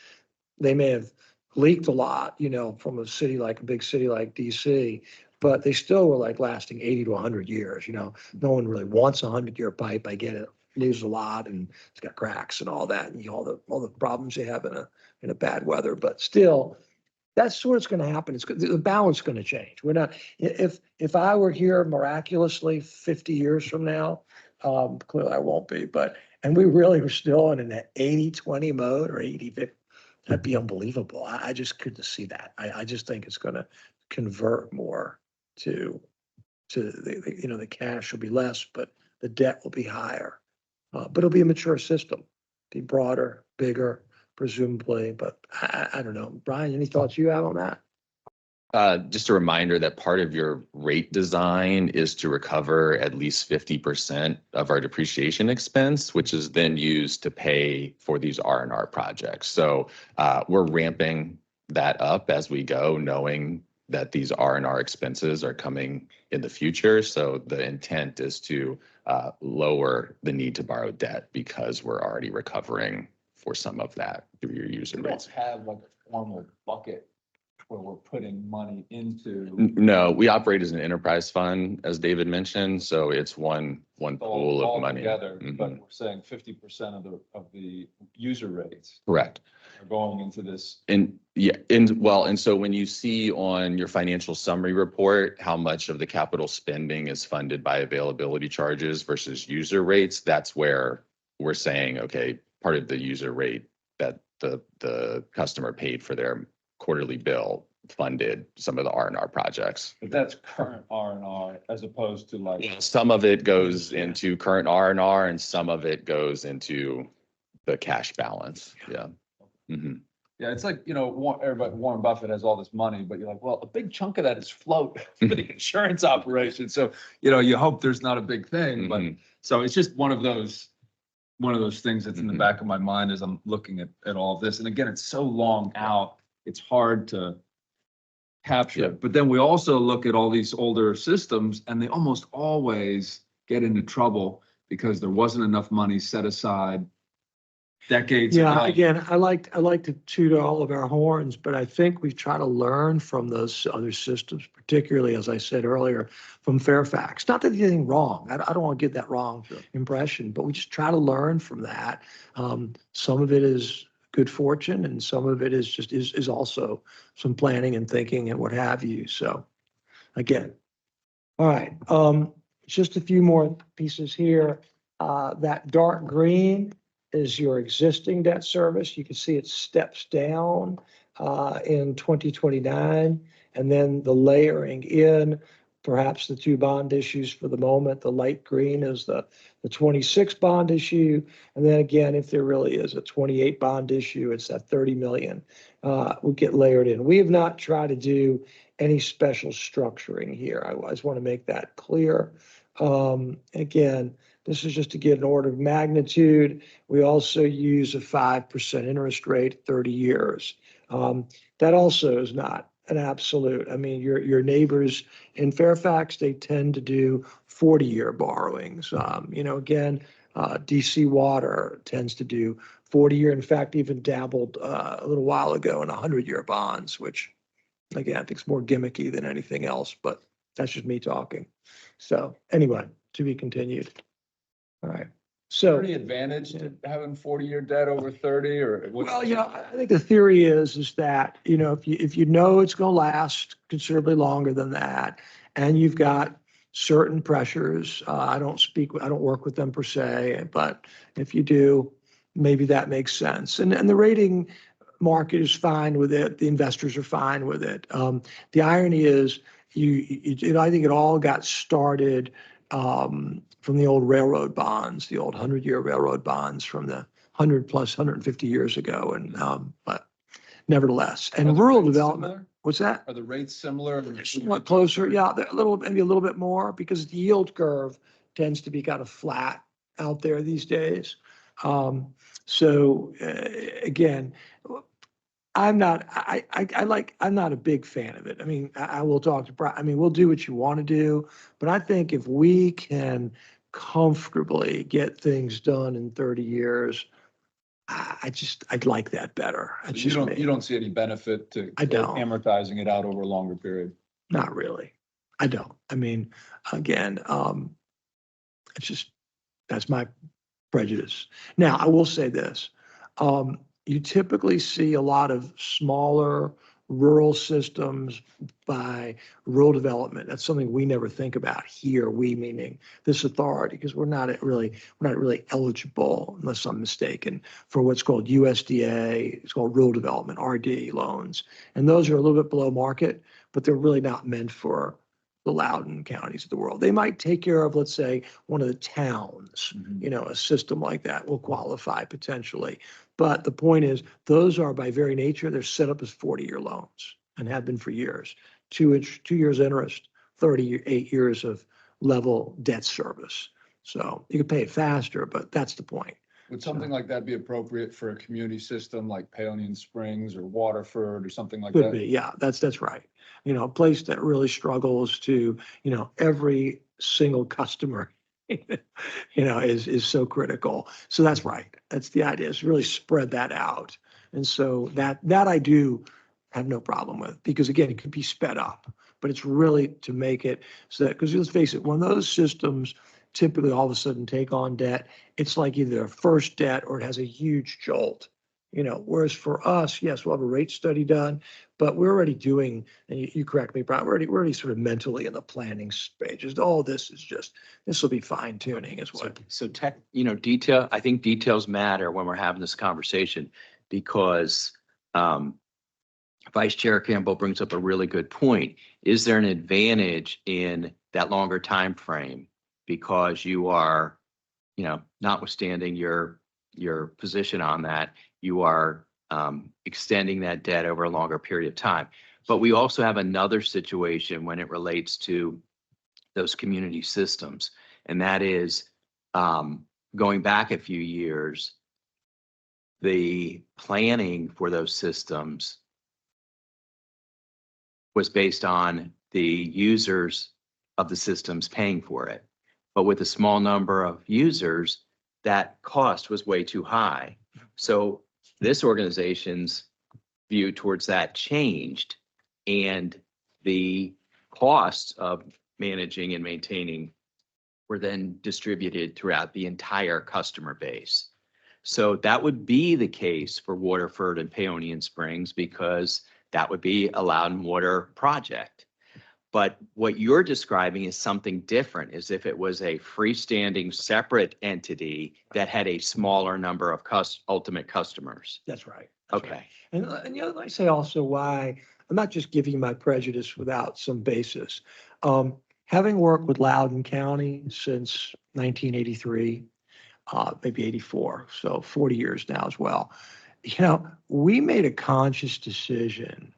they may have leaked a lot, you know, from a big city like DC, but they still were like lasting 80 to 100 years. You know, no one really wants a 100-year pipe. I get it. Loses a lot and it's got cracks and all that, and all the problems you have in a bad weather. But still, that's what's going to happen. The balance is going to change. We're not. If I were here miraculously 50 years from now, clearly I won't be. And we really were still in an 80-20 mode or 80-50. That'd be unbelievable. I just couldn't see that. I just think it's going to convert more to the cash will be less, but the debt will be higher. But it'll be a mature system, be broader, bigger, presumably. But I don't know. Brian, any thoughts you have on that? Just a reminder that part of your rate design is to recover at least 50% of our depreciation expense, which is then used to pay for these R&R projects. So we're ramping that up as we go, knowing that these R&R expenses are coming in the future. So the intent is to lower the need to borrow debt because we're already recovering for some of that through your user We don't rates. have like a formal bucket where we're putting money into. No, we operate as an enterprise fund, as David mentioned, so it's one pool of all money. together, but Mhm. we're saying 50% of the user rates Correct. are going into this. And yeah, and so when you see on your financial summary report, how much of the capital spending is funded by availability charges versus user rates, that's where we're saying, okay, part of the user rate that the customer paid for their quarterly bill funded some of the R&R projects. But that's current R&R as opposed to like. Some of it goes into current R&R and some of it goes into the cash balance. Yeah. Mhm. Yeah, it's like, Warren Buffett has all this money, but you're like, well, a big chunk of that is float for the insurance operation. So, you hope there's not a big thing, but Mhm. so it's just one of those things that's in the Mhm. back of my mind as I'm looking at all of this. And again, it's so long out, it's hard to capture Yeah. it. But then we also look at all these older systems and they almost always get into trouble because there wasn't enough money set aside decades ago. Yeah, again, I like to toot all of our horns, but I think we've tried to learn from those other systems, particularly, as I said earlier, from Fairfax. Not that there's anything wrong. I don't want to get that wrong impression, but we just try to learn from that. Some of it is good fortune and some of it is also some planning and thinking and what have you. So again, all right. Just a few more pieces here. That dark green is your existing debt service. You can see it steps down in 2029, and then the layering in perhaps the two bond issues for the moment. The light green is the 26 bond issue. And then again, if there really is a 28 bond issue, it's that 30 million will get layered in. We have not tried to do any special structuring here. I just want to make that clear. Again, this is just to get an order of magnitude. We also use a 5% interest rate, 30 years. That also is not an absolute. I mean, your neighbors in Fairfax, they tend to do 40-year borrowings. Again, DC Water tends to do 40-year. In fact, even dabbled a little while ago in 100-year bonds, which again, I think it's more gimmicky than anything else, but that's just me talking. So anyway, to be continued. All right. So. Any advantage to having 40-year debt over 30 or? Well, I think the theory is that, if you know it's going to last considerably longer than that, and you've got certain pressures, I don't work with them per se, but if you do, maybe that makes sense. And the rating market is fine with it. The investors are fine with it. The irony is I think it all got started from the old railroad bonds, the old 100-year railroad bonds from the 150 years ago. And, but nevertheless, and rural development, Similar? what's that? Are the rates similar? Somewhat closer. Yeah, they're maybe a little bit more because the yield curve tends to be kind of flat out there these days. Again, I'm not a big fan of it. I mean, I will talk to Brian. I mean, we'll do what you want to do, but I think if we can comfortably get things done in 30 years, I'd like that better. So you don't see any benefit to I don't. amortizing it out over a longer period? Not really. I don't. I mean, again, that's my prejudice. Now, I will say this. You typically see a lot of smaller rural systems by rural development. That's something we never think about here, we meaning this authority, because we're not really eligible, unless I'm mistaken, for what's called USDA, it's called rural development, RD loans. And those are a little bit below market, but they're really not meant for the Loudoun counties of the world. They might take care of, let's say, one of the towns, a system like that will qualify potentially. But the point is, those are by very nature, they're set up as 40-year loans and have been for years. 2 years interest, 38 years of level debt service. So you can pay it faster, but that's the point. Would something like that be appropriate for a community system like Paonian Springs or Waterford or something like that? Could be, yeah, that's right. A place that really struggles to, every single customer, is so critical. So that's right. That's the idea, is really spread that out. And so that I do have no problem with, because again, it could be sped up, but it's really to make it so that, because let's face it, when those systems typically all of a sudden take on debt, it's like either a first debt or it has a huge jolt. Whereas for us, yes, we'll have a rate study done, but we're already doing, and you correct me, Brian, we're already sort of mentally in the planning stages. All this will be fine tuning as well. So detail, I think details matter when we're having this conversation, because Vice Chair Campbell brings up a really good point. Is there an advantage in that longer time frame because you are, notwithstanding your position on that, you are extending that debt over a longer period of time. But we also have another situation when it relates to those community systems, and that is going back a few years, the planning for those systems was based on the users of the systems paying for it. But with a small number of users, that cost was way too high. So this organization's view towards that changed, and the costs of managing and maintaining were then distributed throughout the entire customer base. So that would be the case for Waterford and Paonian Springs, because that would be a Loudoun Water project. But what you're describing is something different, as if it was a freestanding separate entity that had a smaller number of ultimate customers. That's right. Okay. And I say also why I'm not just giving my prejudice without some basis. Having worked with Loudoun County since 1983, maybe 84, so 40 years now as well. We made a conscious decision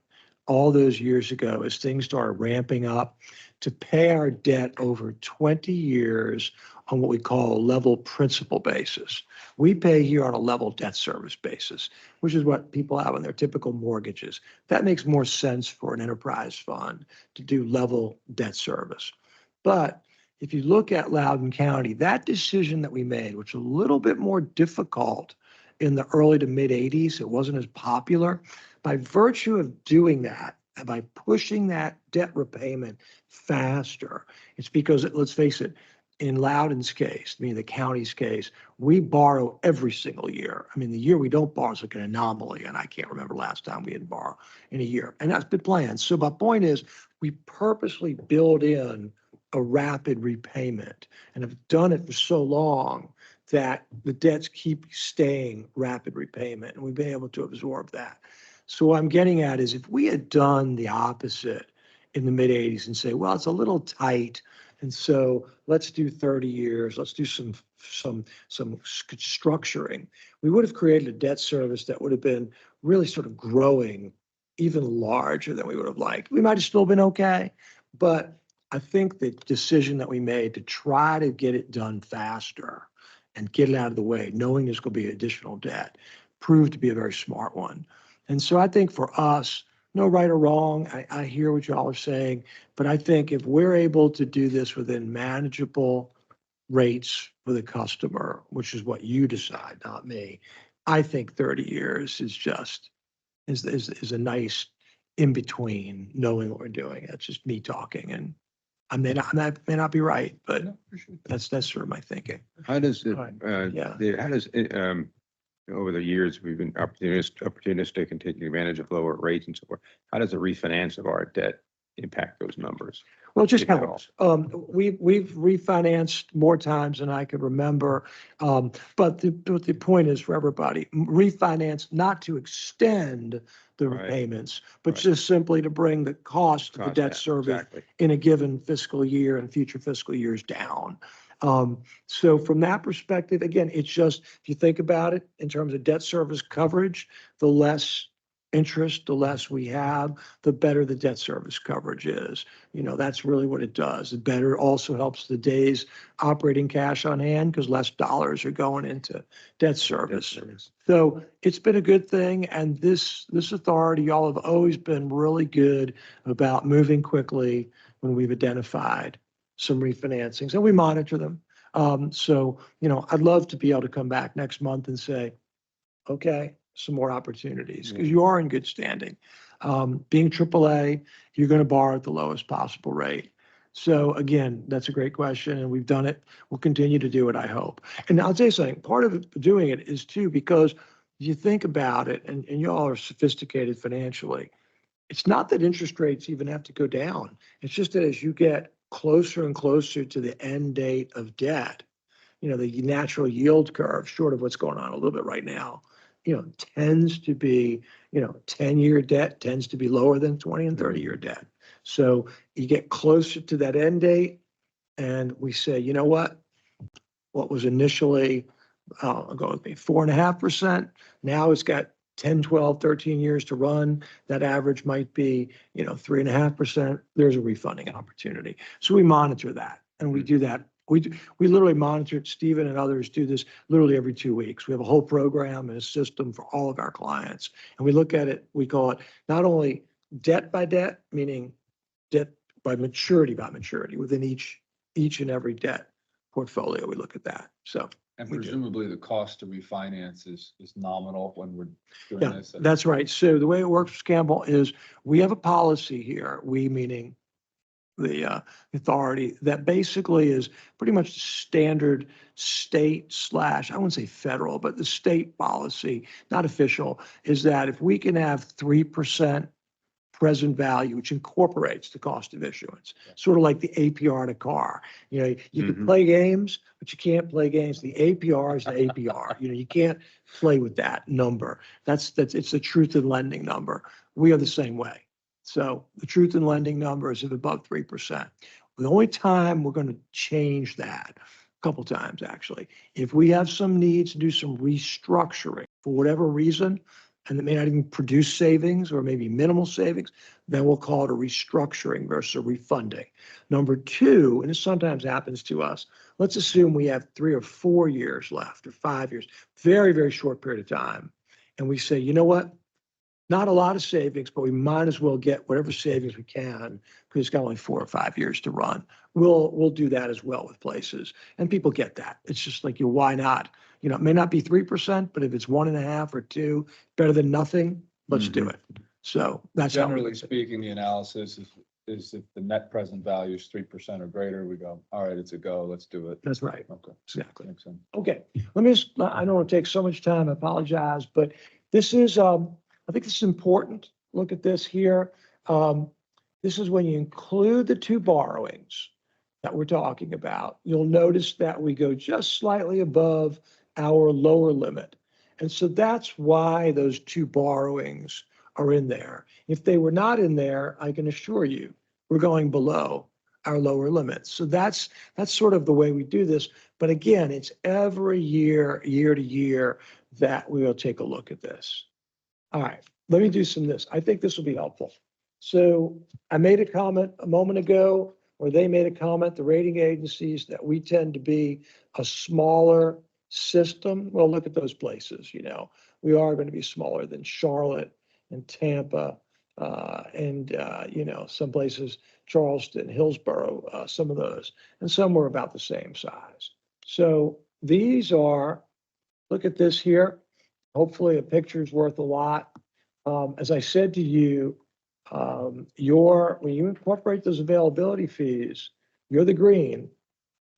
all those years ago as things started ramping up to pay our debt over 20 years on what we call a level principal basis. We pay here on a level debt service basis, which is what people have on their typical mortgages. That makes more sense for an enterprise fund to do level debt service. But if you look at Loudoun County, that decision that we made, which was a little bit more difficult in the early to mid 80s, it wasn't as popular. By virtue of doing that, and by pushing that debt repayment faster, it's because, let's face it, in Loudoun's case, I mean, the county's case, we borrow every single year. I mean, the year we don't borrow is like an anomaly, and I can't remember last time we didn't borrow in a year. And that's been planned. So my point is, we purposely build in a rapid repayment and have done it for so long that the debts keep staying rapid repayment, and we've been able to absorb that. So what I'm getting at is, if we had done the opposite in the mid 80s and say, well, it's a little tight, and so let's do 30 years, let's do some structuring, we would have created a debt service that would have been really sort of growing even larger than we would have liked. We might have still been okay, but I think the decision that we made to try to get it done faster and get it out of the way, knowing there's going to be additional debt, proved to be a very smart one. And so I think for us, no right or wrong, I hear what y'all are saying, but I think if we're able to do this within manageable rates for the customer, which is what you decide, not me, I think 30 years is just, is a nice in between, knowing what we're doing. That's just me talking, and I may not be right, but that's sort of my thinking. How does it, Yeah. how does it, over the years, we've been opportunistic and taking advantage of lower rates and so forth. How does the refinance of our debt impact those numbers? Well, it just If at helps. We've refinanced more times than I could remember. But the point is for everybody, refinance not to extend the Right. repayments, but Right. just simply to bring the cost of the debt down, service exactly. in a given fiscal year and future fiscal years down. So from that perspective, again, it's just, if you think about it in terms of debt service coverage, the less interest, the less we have, the better the debt service coverage is. That's really what it does. The better also helps the days operating cash on hand, because less dollars are going into debt service. So it's been a good thing. And this authority, y'all have always been really good about moving quickly when we've identified some refinancings, and we monitor them. So, I'd love to be able to come back next month and say, okay, some more opportunities, because you are in good standing. Being AAA, you're going to borrow at the lowest possible rate. So again, that's a great question, and we've done it. We'll continue to do it, I hope. And I'll tell you something, part of doing it is too, because you think about it, and you all are sophisticated financially. It's not that interest rates even have to go down. It's just that as you get closer and closer to the end date of debt, the natural yield curve, short of what's going on a little bit right now, tends to be, 10-year debt tends to be lower than 20 and 30-year debt. So you get closer to that end date, and we say, you know what was initially, I'll go with me, 4.5%. Now it's got 10, 12, 13 years to run. That average might be, 3.5%. There's a refunding opportunity. So we monitor that, and we do that. We literally monitor it. Stephen and others do this literally every 2 weeks. We have a whole program and a system for all of our clients. And we look at it, we call it not only debt by debt, meaning debt by maturity within each and every debt portfolio. We look at that. So. And We do. presumably the cost to refinance is nominal when we're doing Yeah, this. that's right. So the way it works, Campbell, is we have a policy here, we meaning the authority, that basically is pretty much the standard state / I wouldn't say federal, but the state policy, not official, is that if we can have 3% present value, which incorporates the cost of issuance, sort of like the APR in a car. You can play games, but you can't play games. The APR is the APR. You can't play with that number. It's the truth in lending number. We are the same way. So the truth in lending number is of above 3%. The only time we're going to change that, a couple times actually, if we have some needs to do some restructuring for whatever reason, and it may not even produce savings or maybe minimal savings, then we'll call it a restructuring versus a refunding. Number two, and this sometimes happens to us, let's assume we have 3 or 4 years left or 5 years, very, very short period of time. And we say, you know what? Not a lot of savings, but we might as well get whatever savings we can because it's got only 4 or 5 years to run. We'll do that as well with places. And people get that. It's just like, why not? You know, it may not be 3%, but if it's 1.5 or 2, better than nothing, let's do it. So that's how we Generally do it. speaking, the analysis is if the net present value is 3% or greater, we go, all right, it's a go, let's do it. That's right. Okay, Exactly. makes sense. Okay, let me just, I don't want to take so much time, I apologize, but this is, I think this is important. Look at this here. This is when you include the 2 borrowings that we're talking about. You'll notice that we go just slightly above our lower limit. And so that's why those 2 borrowings are in there. If they were not in there, I can assure you, we're going below our lower limits. So that's sort of the way we do this. But again, it's every year, year to year, that we will take a look at this. All right, let me do this. I think this will be helpful. So I made a comment a moment ago, or they made a comment, the rating agencies, that we tend to be a smaller system. Well, look at those places, you know, we are going to be smaller than Charlotte and Tampa, you know, some places, Charleston, Hillsborough, some of those, and some were about the same size. So these are, look at this here. Hopefully a picture's worth a lot. As I said to you, when you incorporate those availability fees, you're the green.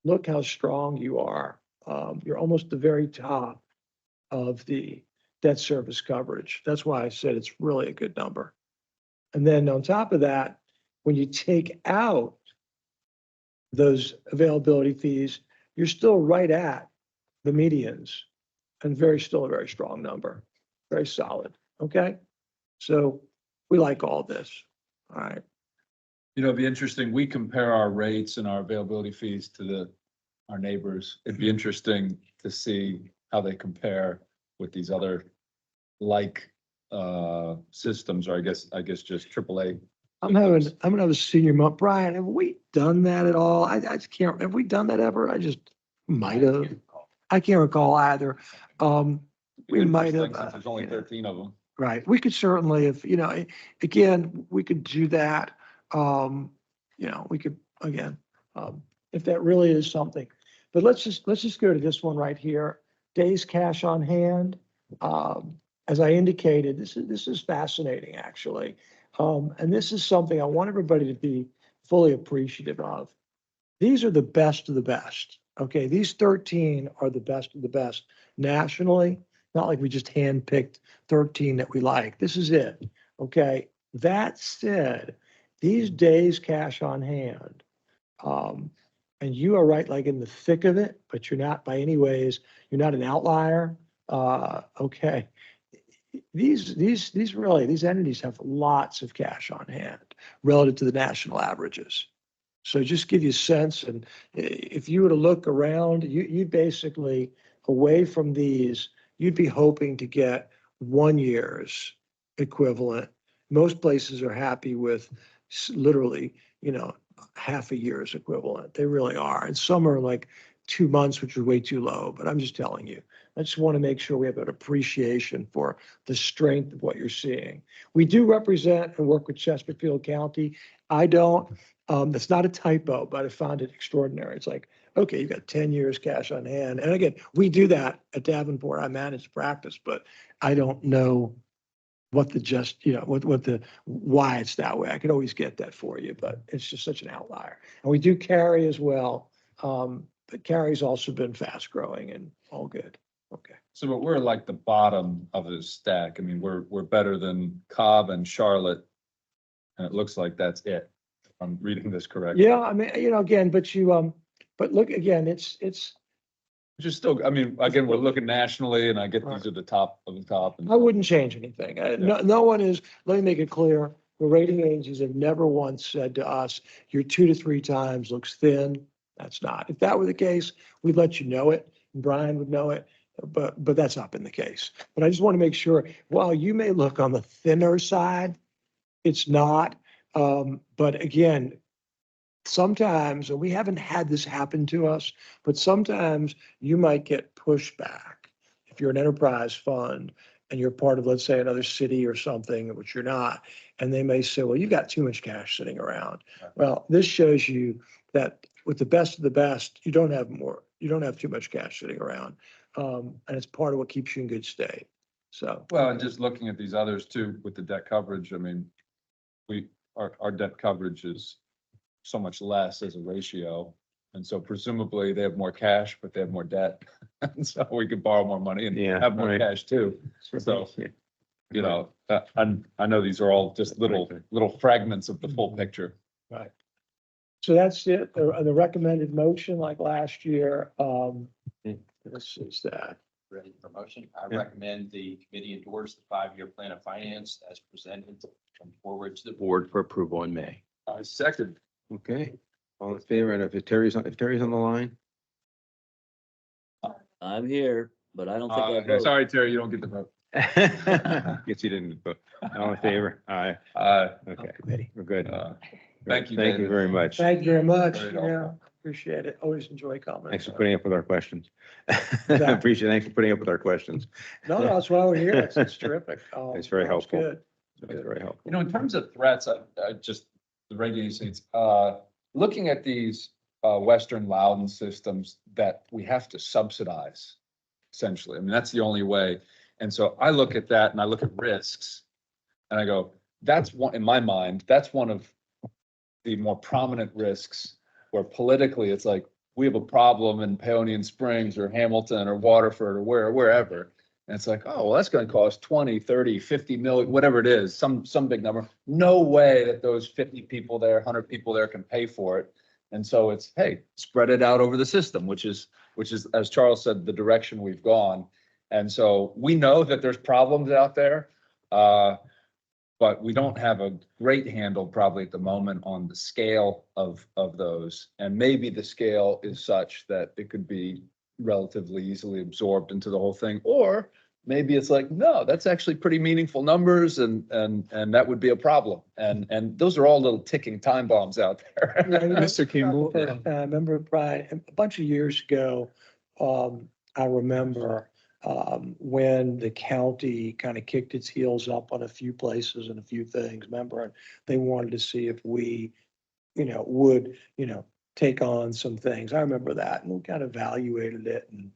Look how strong you are. You're almost the very top of the debt service coverage. That's why I said it's really a good number. And then on top of that, when you take out those availability fees, you're still right at the medians and still a very strong number, very solid. Okay. So we like all this. All right. You know, it'd be interesting, we compare our rates and our availability fees to our neighbors. It'd be interesting to see how they compare with these other systems, or I guess just AAA. I'm gonna have a senior month. Brian, have we done that at all? I just can't, have we done that ever? I just might have. I can't recall either. We might have. Since there's only 13 of them. Right. We could certainly, if, you know, again, we could do that. You know, we could, again, if that really is something. But let's just go to this one right here. Days cash on hand. As I indicated, this is fascinating, actually. And this is something I want everybody to be fully appreciative of. These are the best of the best. Okay, these 13 are the best of the best nationally. Not like we just handpicked 13 that we like. This is it. Okay. That said, these days cash on hand, and you are right, like in the thick of it, but you're not by any ways, you're not an outlier. Okay. These entities have lots of cash on hand relative to the national averages. So just give you a sense. And if you were to look around, you basically, away from these, you'd be hoping to get 1 year's equivalent. Most places are happy with literally, you know, half a year's equivalent. They really are. And some are like 2 months, which is way too low, but I'm just telling you. I just want to make sure we have an appreciation for the strength of what you're seeing. We do represent and work with Chesterfield County. I don't. That's not a typo, but I found it extraordinary. It's like, okay, you've got 10 years cash on hand. And again, we do that at Davenport. I manage the practice, but I don't know what why it's that way. I could always get that for you, but it's just such an outlier. And we do carry as well. But carry's also been fast growing and all good. Okay. So, but we're like the bottom of the stack. I mean, we're better than Cobb and Charlotte. And it looks like that's it. If I'm reading this correctly. Yeah, I mean, you know, again, but look, again, it's Just still, I mean, again, we're looking nationally and I get these are the top of the top. I wouldn't change anything. No one is, let me make it clear, The rating agencies have never once said to us, your 2 to 3 times looks thin. That's not. If that were the case, we'd let you know it, and Brian would know it, but that's not been the case. But I just want to make sure, while you may look on the thinner side, it's not. But again, sometimes, and we haven't had this happen to us, but sometimes you might get pushback. If you're an enterprise fund and you're part of, let's say, another city or something, which you're not, and they may say, well, you've got too much cash sitting around. Well, this shows you that with the best of the best, you don't have too much cash sitting around. And it's part of what keeps you in good state. So. Well, and just looking at these others too, with the debt coverage, I mean, our debt coverage is so much less as a ratio. And so presumably they have more cash, but they have more debt. And so we could borrow more money and Yeah, have more right. cash too. So, you know, I know these are all just little fragments of the full picture. Right. So that's it. The recommended motion like last year. This is that. Ready for motion? I Yeah. recommend the committee endorse the 5-year plan of finance as presented from forward to the board for approval in May. Second. Okay, all in favor, and if Terry's on the line? I'm here, but I don't think I vote. Sorry, Terry, you don't get the vote. Guess you didn't, but all in favor? Aye, okay, Committee. we're good. Thank you, Thank you David. very much. Thank you very much. Very Yeah, helpful. appreciate it. Always enjoy comments. Thanks for putting up with our questions. Thanks for putting up with our questions. No, that's why we're here. It's terrific. It's very It's helpful. Good. That's very helpful. You know, in terms of threats, I just, the regulations, looking at these Western Loudon systems that we have to subsidize, essentially. I mean, that's the only way. And so I look at that and I look at risks and I go, that's one, in my mind, that's one of the more prominent risks where politically it's like, we have a problem in Paonian Springs or Hamilton or Waterford or wherever. And it's like, oh, well, that's going to cost 20, 30, 50 million, whatever it is, some big number. No way that those 50 people there, 100 people there can pay for it. And so it's, hey, spread it out over the system, which is, as Charles said, the direction we've gone. And so we know that there's problems out there, but we don't have a great handle probably at the moment on the scale of those. And maybe the scale is such that it could be relatively easily absorbed into the whole thing, or maybe it's like, no, that's actually pretty meaningful numbers and that would be a problem. And those are all little ticking time bombs out there. Mr. Campbell. I remember, Brian, a bunch of years ago, I remember when the county kind of kicked its heels up on a few places and a few things, remember, and they wanted to see if we, would, take on some things. I remember that, and we kind of evaluated it and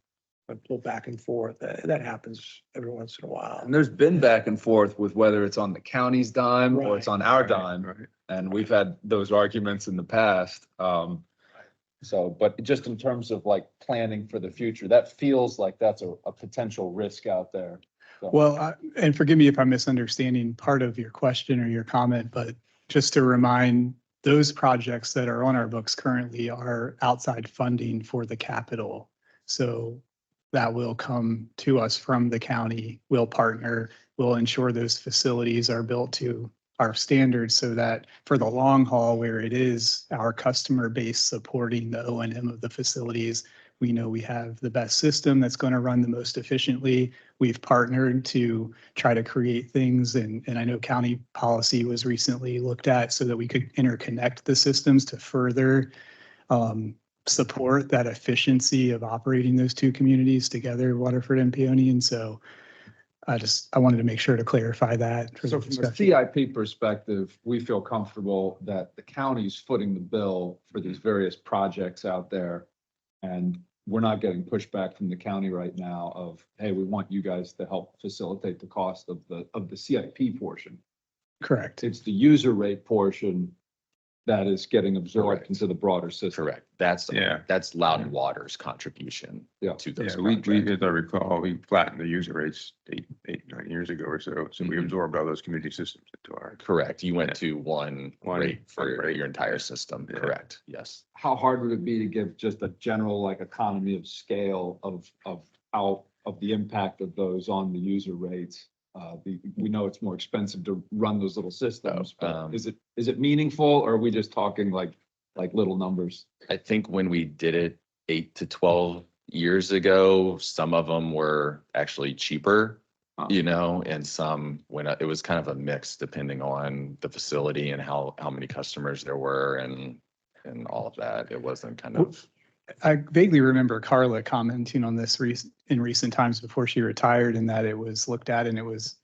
went a little back and forth. That happens every once in a while. And there's been back and forth with whether it's on the county's dime or it's on our dime. Right. And we've had those arguments in the past. So, but just in terms of like planning for the future, that feels like that's a potential risk out there. So- Well, and forgive me if I'm misunderstanding part of your question or your comment, but just to remind, those projects that are on our books currently are outside funding for the capital. So that will come to us from the county. We'll partner, we'll ensure those facilities are built to our standards so that for the long haul, where it is our customer base supporting the O&M of the facilities, we know we have the best system that's going to run the most efficiently. We've partnered to try to create things, and I know county policy was recently looked at so that we could interconnect the systems to further support that efficiency of operating those two communities together, Waterford and Paonian. And so I wanted to make sure to clarify that. So from a CIP perspective, we feel comfortable that the county's footing the bill for these various projects out there. And we're not getting pushback from the county right now of, hey, we want you guys to help facilitate the cost of the CIP portion. Correct. It's the user rate portion that is getting absorbed Correct. into the broader system. Correct. That's Yeah. Loudon Water's contribution Yeah. to those Yeah, we, projects. as I recall, we flattened the user rates 9 years ago or so. So we absorbed all those community systems into our. Correct. You went to one One rate for rate. your entire system. Yeah. Correct. Yes. How hard would it be to give just a general like economy of scale of the impact of those on the user rates? We know it's more expensive to run those little systems, but Um, is it meaningful or are we just talking like little numbers? I think when we did it 8 to 12 years ago, some of them were actually cheaper, Huh. you know, and some when it was kind of a mix depending on the facility and how many customers there were and all of that. It wasn't kind of. I vaguely remember Carla commenting on this in recent times before she retired, and that it was looked at and it was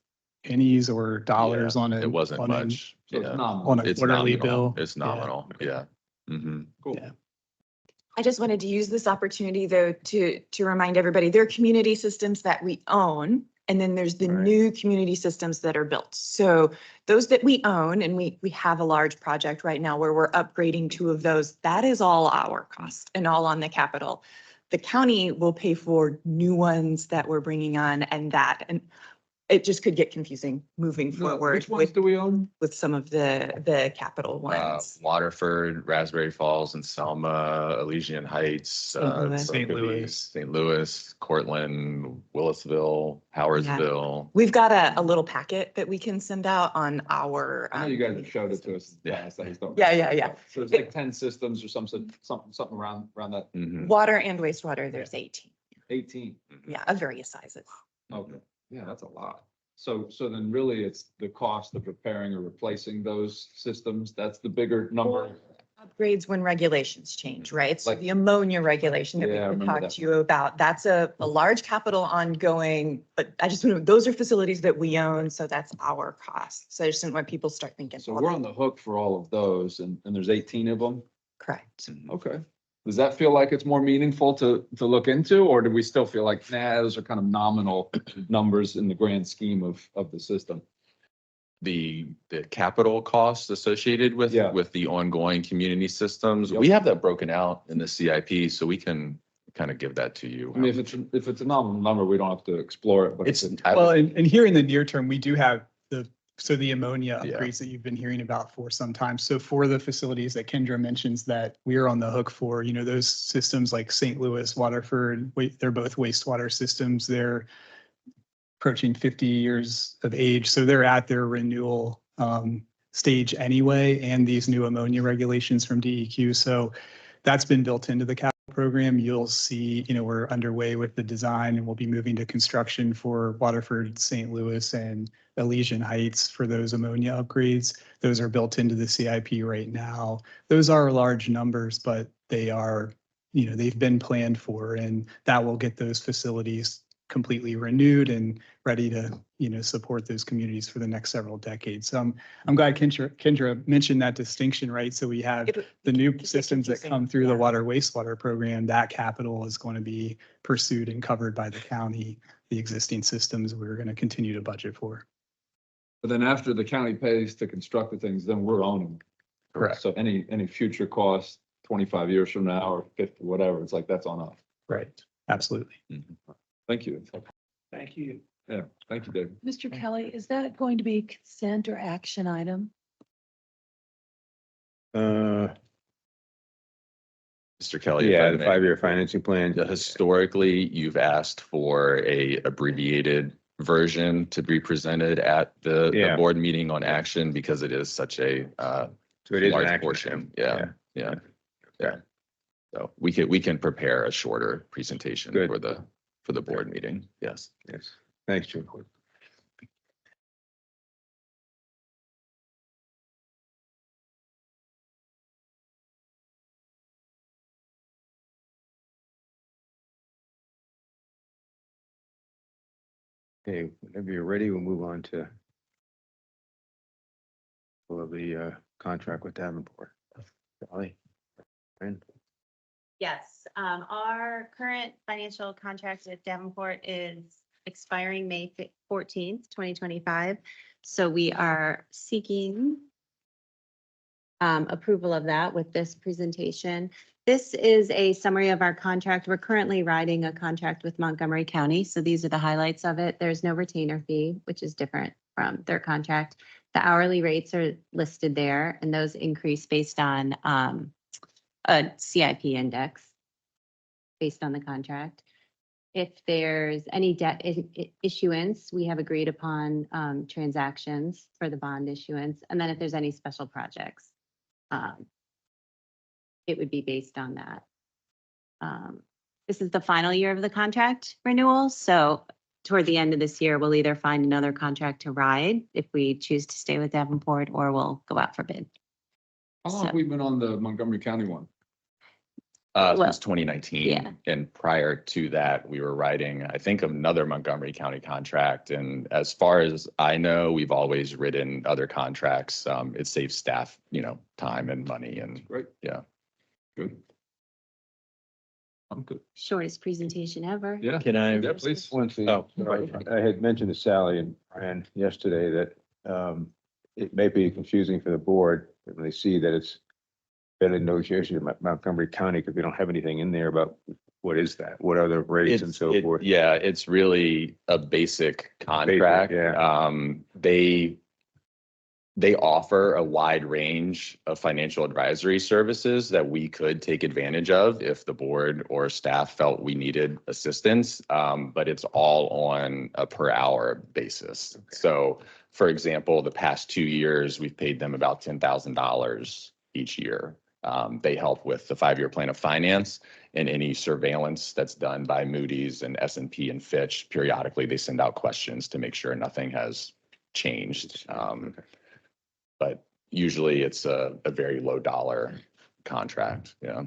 pennies or dollars Yeah, on it wasn't on much. So it's Yeah. nominal. on a It's quarterly nominal. bill. It's Yeah. nominal. Yeah. Mhm. Cool. Yeah. I just wanted to use this opportunity though to remind everybody, there are community systems that we own. And then there's the Right. new community systems that are built. So those that we own, and we have a large project right now where we're upgrading 2 of those, that is all our cost and all on the capital. The county will pay for new ones that we're bringing on and it just could get confusing moving forward Which ones do we own? with some of the capital ones. Waterford, Raspberry Falls, and Selma, Elysian Heights, St. Louis. St. Louis, Cortland, Willisville, Howardsville. We've got a little packet that we can send out on our. I know you guys have showed it to us. in the Yeah. past, I just don't- Yeah. So it's like 10 systems or something around that Mhm. Water and wastewater, there's 18. 18. Yeah, of various sizes. Okay, yeah, that's a lot. So then really it's the cost of repairing or replacing those systems. That's the bigger number. Upgrades when regulations change, right? So Like- the ammonia regulation that we Yeah, I can remember talk that to you about, that's a large capital ongoing, but I just, those are facilities that we own, so that's our cost. So I just didn't want people start thinking. So we're on the hook for all of those and there's 18 of them. Correct. Okay. Does that feel like it's more meaningful to look into, or do we still feel like, nah, those are kind of nominal numbers in the grand scheme of the system? The capital costs associated with Yeah. the ongoing community systems. Yep. We have that broken out in the CIP, so we can kind of give that to you. I mean, if it's a nominal number, we don't have to explore it, but It's, it's, Well, and here in the near term, we do have the ammonia Yeah. upgrades that you've been hearing about for some time. So for the facilities that Kendra mentions that we're on the hook for, those systems like St. Louis, Waterford, they're both wastewater systems. They're approaching 50 years of age. So they're at their renewal stage anyway, and these new ammonia regulations from DEQ. So that's been built into the capital program. You'll see, we're underway with the design and we'll be moving to construction for Waterford, St. Louis, and Elysian Heights for those ammonia upgrades. Those are built into the CIP right now. Those are large numbers, but they are, they've been planned for, and that will get those facilities completely renewed and ready to, support those communities for the next several decades. So I'm glad Kendra mentioned that distinction, right? So we have the new systems that come through the water wastewater program, that capital is going to be pursued and covered by the county. The existing systems we're going to continue to budget for. but then after the county pays to construct the things, then we're owning them. Correct. So any future costs 25 years from now or 50, whatever, it's like, that's on us. Right. Absolutely. Thank you. Thank you. Yeah, thank you, David. Mr. Kelly, is that going to be consent or action item? Mr. Kelly. if I Yeah, the may. 5-year financing plan. Historically, you've asked for a abbreviated version to be presented at the Yeah. board meeting on action because it is such a So it is an large action portion. item. Yeah. So we can prepare a shorter presentation Good. for the board meeting. Yes. Yes. Thanks, Jim. Okay, whenever you're ready, we'll move on to the contract with Davenport. Holly? Fran? Yes, our current financial contract with Davenport is expiring May 14th, 2025. So we are seeking approval of that with this presentation. This is a summary of our contract. We're currently writing a contract with Montgomery County. So these are the highlights of it. There's no retainer fee, which is different from their contract. The hourly rates are listed there, and those increase based on a CIP index based on the contract. if there's any debt issuance, we have agreed upon transactions for the bond issuance. And then if there's any special projects, it would be based on that. This is the final year of the contract renewal, so toward the end of this year, we'll either find another contract to ride if we choose to stay with Davenport, or we'll go out for bid. How long have we been on the Montgomery County one? Since 2019. yeah. And prior to that, we were writing, I think, another Montgomery County contract. And as far as I know, we've always written other contracts. It saves staff, time and money and Right. yeah. Good. I'm good. Shortest presentation ever. Yeah. Can I? Yeah, please. One thing, Oh, I had mentioned to Sally and Brian yesterday that it may be confusing for the board when they see that it's been a negotiation in Montgomery County, because we don't have anything in there about what is that, what are the rates and so forth. Yeah, it's really a basic contract. yeah. They offer a wide range of financial advisory services that we could take advantage of if the board or staff felt we needed assistance. But it's all on a per hour basis. Okay. So for example, the past 2 years, we've paid them about $10,000 each year. They help with the 5-year plan of finance and any surveillance that's done by Moody's and S&P and Fitch. Periodically, they send out questions to make sure nothing has changed. But usually it's a very low dollar contract. Yeah.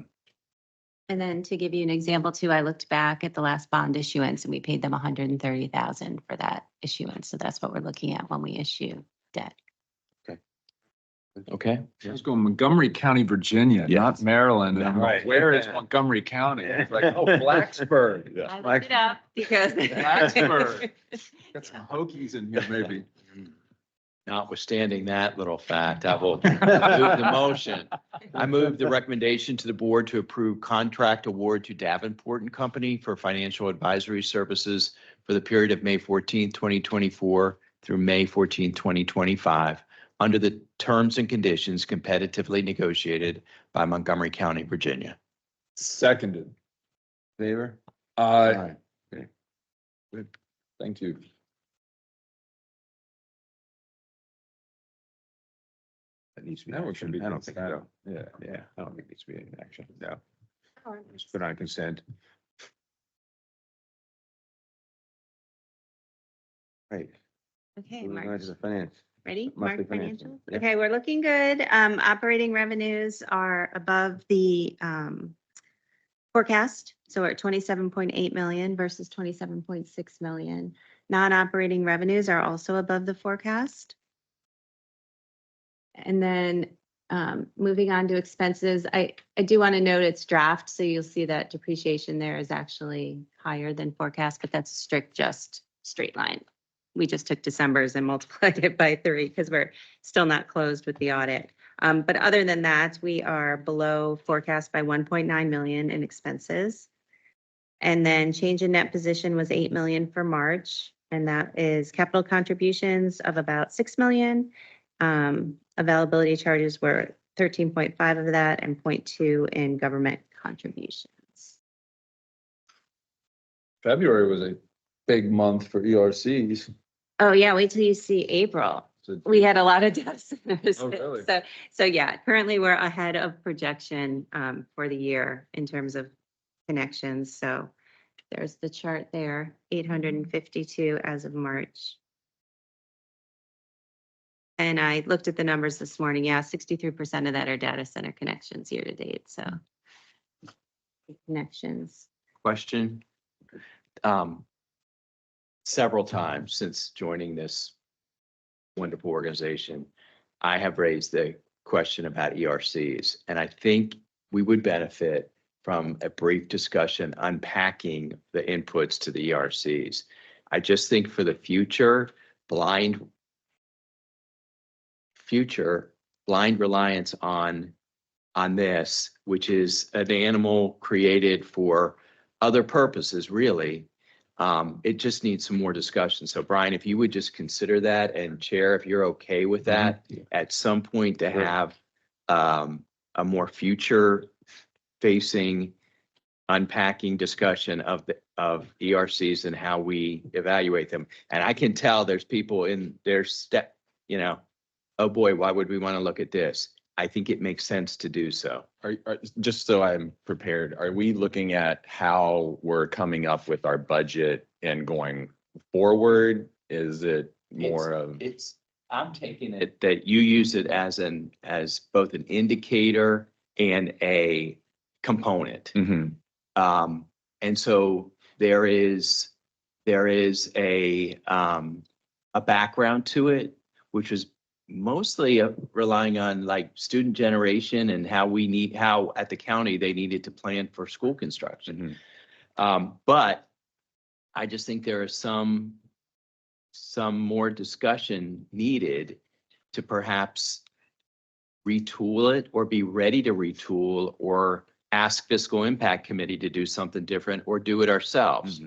And then to give you an example too, I looked back at the last bond issuance and we paid them $130,000 for that issuance. So that's what we're looking at when we issue debt. Okay. Let's go Montgomery County, Virginia, Yes. not Maryland. And I'm like, Right. where is Montgomery County? It's like, oh, Blacksburg. Yeah. I looked it up because. Blacksburg. Got some Hokies in here, maybe. Notwithstanding that little fact, I will move the motion. I move the recommendation to the board to approve contract award to Davenport and Company for financial advisory services for the period of May 14th, 2024 through May 14th, 2025, under the terms and conditions competitively negotiated by Montgomery County, Virginia. Seconded. Favor? Okay. Good. Thank you. That needs to be. Now we action. should be I don't think so. consent. Yeah, I don't think it needs to be an action. No. Just put on consent. Right. Okay, Moving on March. to the finance. Ready? Monthly Mark financial. financials? Yeah. Okay, we're looking good. Operating revenues are above the forecast. So we're at 27.8 million versus 27.6 million. Non-operating revenues are also above the forecast. And then moving on to expenses, I do want to note it's draft, so you'll see that depreciation there is actually higher than forecast, but that's strict, just straight line. We just took December's and multiplied it by 3 because we're still not closed with the audit. But other than that, we are below forecast by 1.9 million in expenses. And then change in net position was 8 million for March, and that is capital contributions of about 6 million. Availability charges were 13.5 of that and 0.2 in government contributions. February was a big month for ERCs. Oh, yeah, wait till you see April. So We had a lot of data centers. Oh, really? So yeah, currently we're ahead of projection for the year in terms of connections. So there's the chart there, 852 as of March. And I looked at the numbers this morning. Yeah, 63% of that are data center connections year to date. So connections. Question. Several times since joining this wonderful organization, I have raised the question about ERCs, and I think we would benefit from a brief discussion unpacking the inputs to the ERCs. I just think for the future, blind reliance on this, which is an animal created for other purposes, really. It just needs some more discussion. So Brian, if you would just consider that, and Chair, if you're okay with that, at some point to have a more future facing unpacking discussion of ERCs and how we evaluate them. And I can tell there's people in their step, oh boy, why would we want to look at this? I think it makes sense to do so. Just so I'm prepared, are we looking at how we're coming up with our budget and going forward? Is it more of? I'm taking it that you use it as both an indicator and a component. Mhm. And so there is a background to it, which is mostly relying on like student generation and how at the county they needed to plan for school construction. But I just think there is some more discussion needed to perhaps retool it or be ready to retool or ask fiscal impact committee to do something different or do it ourselves.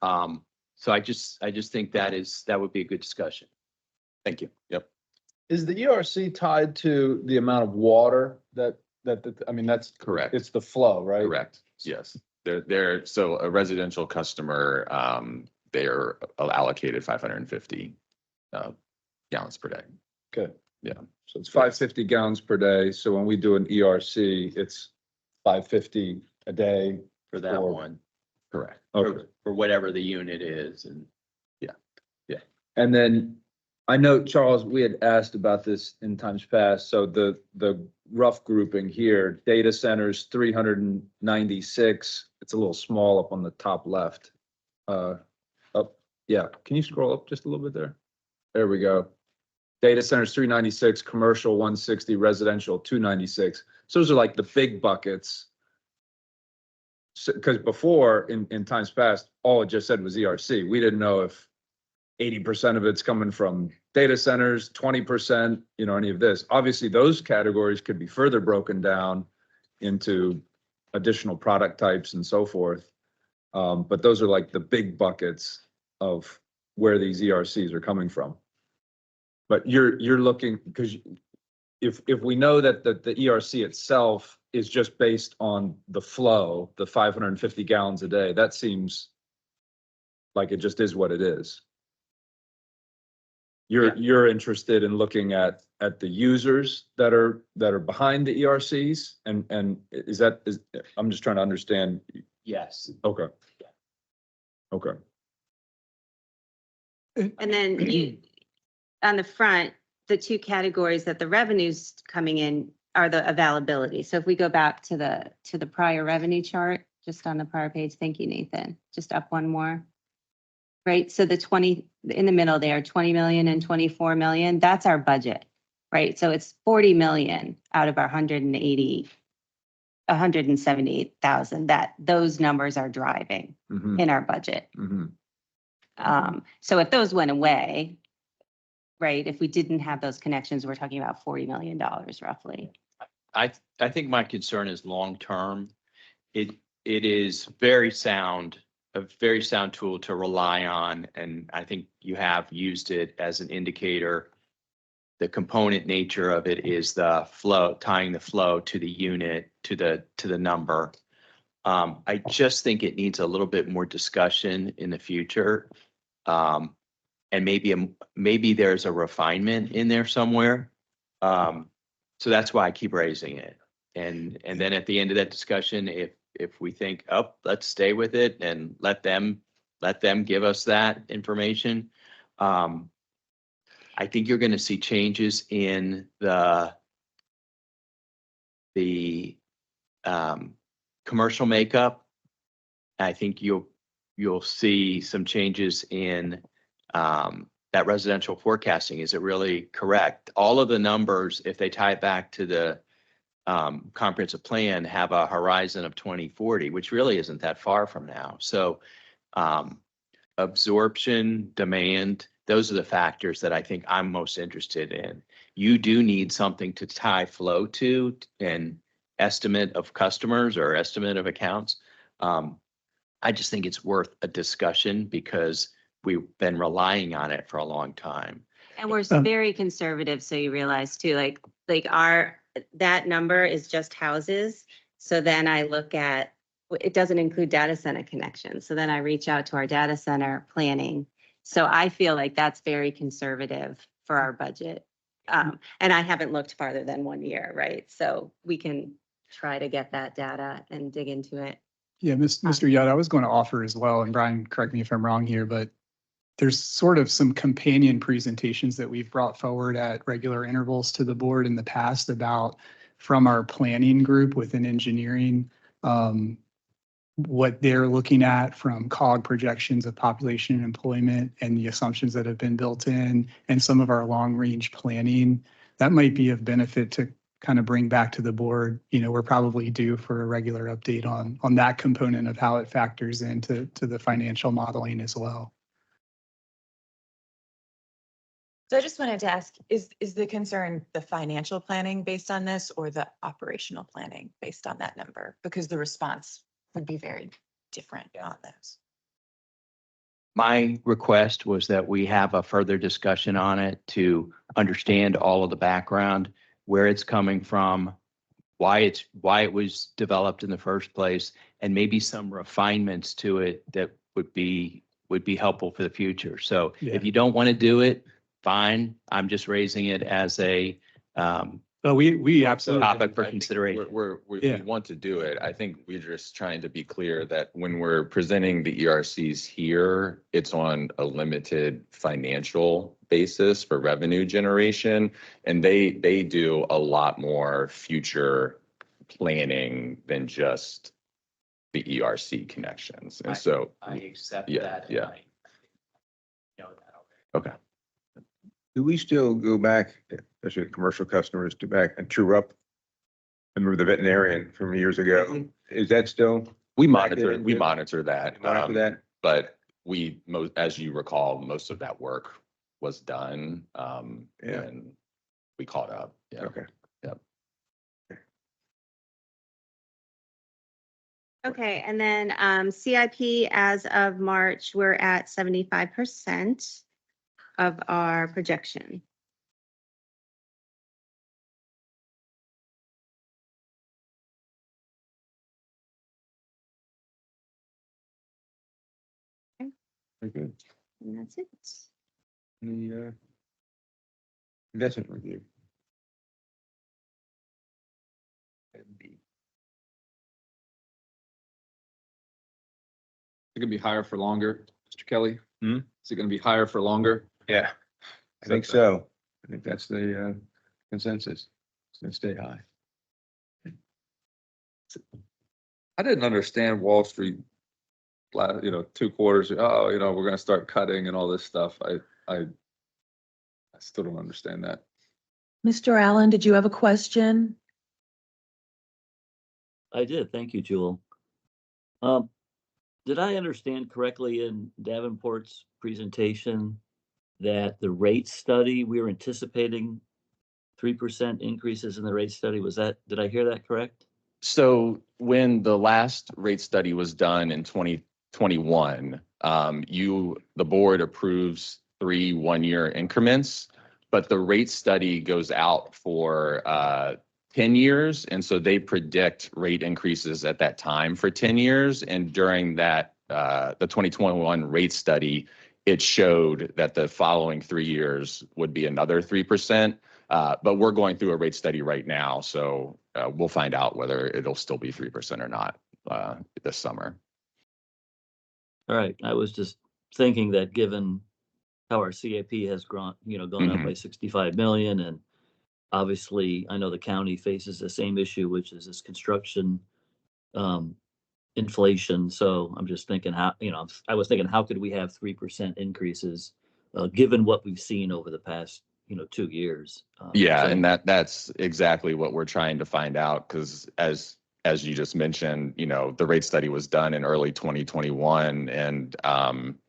So I just think that would be a good discussion. Thank you. Yep. Is the ERC tied to the amount of water I mean, that's Correct. It's the flow, right? Correct. Yes. So a residential customer, they're allocated 550 gallons per day. Good. Yeah. So it's 550 gallons per day. So when we do an ERC, it's 550 a day For that Or- one, Correct. Okay. for whatever the unit is. And And then I know, Charles, we had asked about this in times past. So the rough grouping here, data centers, 396. It's a little small up on the top left. Yeah. Can you scroll up just a little bit there? There we go. Data centers, 396, commercial, 160, residential, 296. So those are like the big buckets. Because before, in times past, all it just said was ERC. We didn't know if 80% of it's coming from data centers, 20%, any of this. Obviously, those categories could be further broken down into additional product types and so forth. But those are like the big buckets of where these ERCs are coming from. But you're looking, because if we know that the ERC itself is just based on the flow, the 550 gallons a day, that seems like it just is what it is. You're interested in looking at the users that are behind the ERCs, and I'm just trying to understand. yes, Okay. Okay. And then on the front, the two categories that the revenues coming in are the availability. So if we go back to the prior revenue chart, just on the prior page, thank you, Nathan, just up one more. Right, so the 20 in the middle there, 20 million and 24 million, that's our budget, right? So it's 40 million out of our 178,000 that those numbers are driving in our budget. So if those went away, right, if we didn't have those connections, we're talking about $40 million roughly. I think my concern is long-term. It is very sound, a very sound tool to rely on. And I think you have used it as an indicator. The component nature of it is the flow, tying the flow to the unit, to the number. I just think it needs a little bit more discussion in the future. And maybe there's a refinement in there somewhere. So that's why I keep raising it. And then at the end of that discussion, if we think, oh, let's stay with it and let them give us that information. I think you're going to see changes in the commercial makeup. I think you'll see some changes in that residential forecasting. Is it really correct? All of the numbers, if they tie it back to the comprehensive plan, have a horizon of 2040, which really isn't that far from now. So absorption, demand, those are the factors that I think I'm most interested in. You do need something to tie flow to and estimate of customers or estimate of accounts. I just think it's worth a discussion because we've been relying on it for a long time. And we're very conservative, so you realize too, like that number is just houses. So then I look at it doesn't include data center connections. So then I reach out to our data center planning. So I feel like that's very conservative for our budget. And I haven't looked farther than 1 year, right? So we can try to get that data and dig into it. Yeah, Mr. Yudd, I was going to offer as well, and Brian, correct me if I'm wrong here, but there's sort of some companion presentations that we've brought forward at regular intervals to the board in the past about from our planning group within engineering, what they're looking at from COG projections of population and employment and the assumptions that have been built in and some of our long range planning. That might be of benefit to kind of bring back to the board. You know, we're probably due for a regular update on that component of how it factors into the financial modeling as well. So I just wanted to ask, is the concern the financial planning based on this or the operational planning based on that number? Because the response would be very different on this. My request was that we have a further discussion on it to understand all of the background, where it's coming from, why it was developed in the first place, and maybe some refinements to it that would be helpful for the future. So Yeah. if you don't want to do it, fine. I'm just raising it as a But we absolutely. topic for I think consideration. We Yeah. want to do it. I think we're just trying to be clear that when we're presenting the ERCs here, it's on a limited financial basis for revenue generation. And they do a lot more future planning than just the ERC connections. And so, I accept yeah, that. yeah. I know that already. okay. Do we still go back, especially commercial customers, to back and true up? I remember the veterinarian from years ago. Is that still? We Back monitor that. Monitor that? But as you recall, most of that work was done. Yeah. And we caught up. Yeah. Okay. Okay, and then CIP as of March, we're at 75% of our projection. Very good. And that's it. The investment review. It can be higher for longer, Mr. Kelly? Hmm? Is it gonna be higher for longer? Yeah, I think so. I think that's the consensus. It's gonna stay high. I didn't understand Wall Street, 2 quarters, we're gonna start cutting and all this stuff. I still don't understand that. Mr. Allen, did you have a question? I did. Thank you, Jewel. Did I understand correctly in Davenport's presentation that the rate study, we were anticipating 3% increases in the rate study? Did I hear that correct? So when the last rate study was done in 2021, the board approves 3 one-year increments, but the rate study goes out for 10 years. And so they predict rate increases at that time for 10 years. And during that, the 2021 rate study, it showed that the following 3 years would be another 3%. But we're going through a rate study right now. So we'll find out whether it'll still be 3% or not this summer. All right. I was just thinking that given how our CAP has gone up by 65 million, and obviously I know the county faces the same issue, which is this construction inflation. So I'm just thinking I was thinking, how could we have 3% increases given what we've seen over the past 2 years? Yeah, and that's exactly what we're trying to find out, because as you just mentioned, the rate study was done in early 2021, and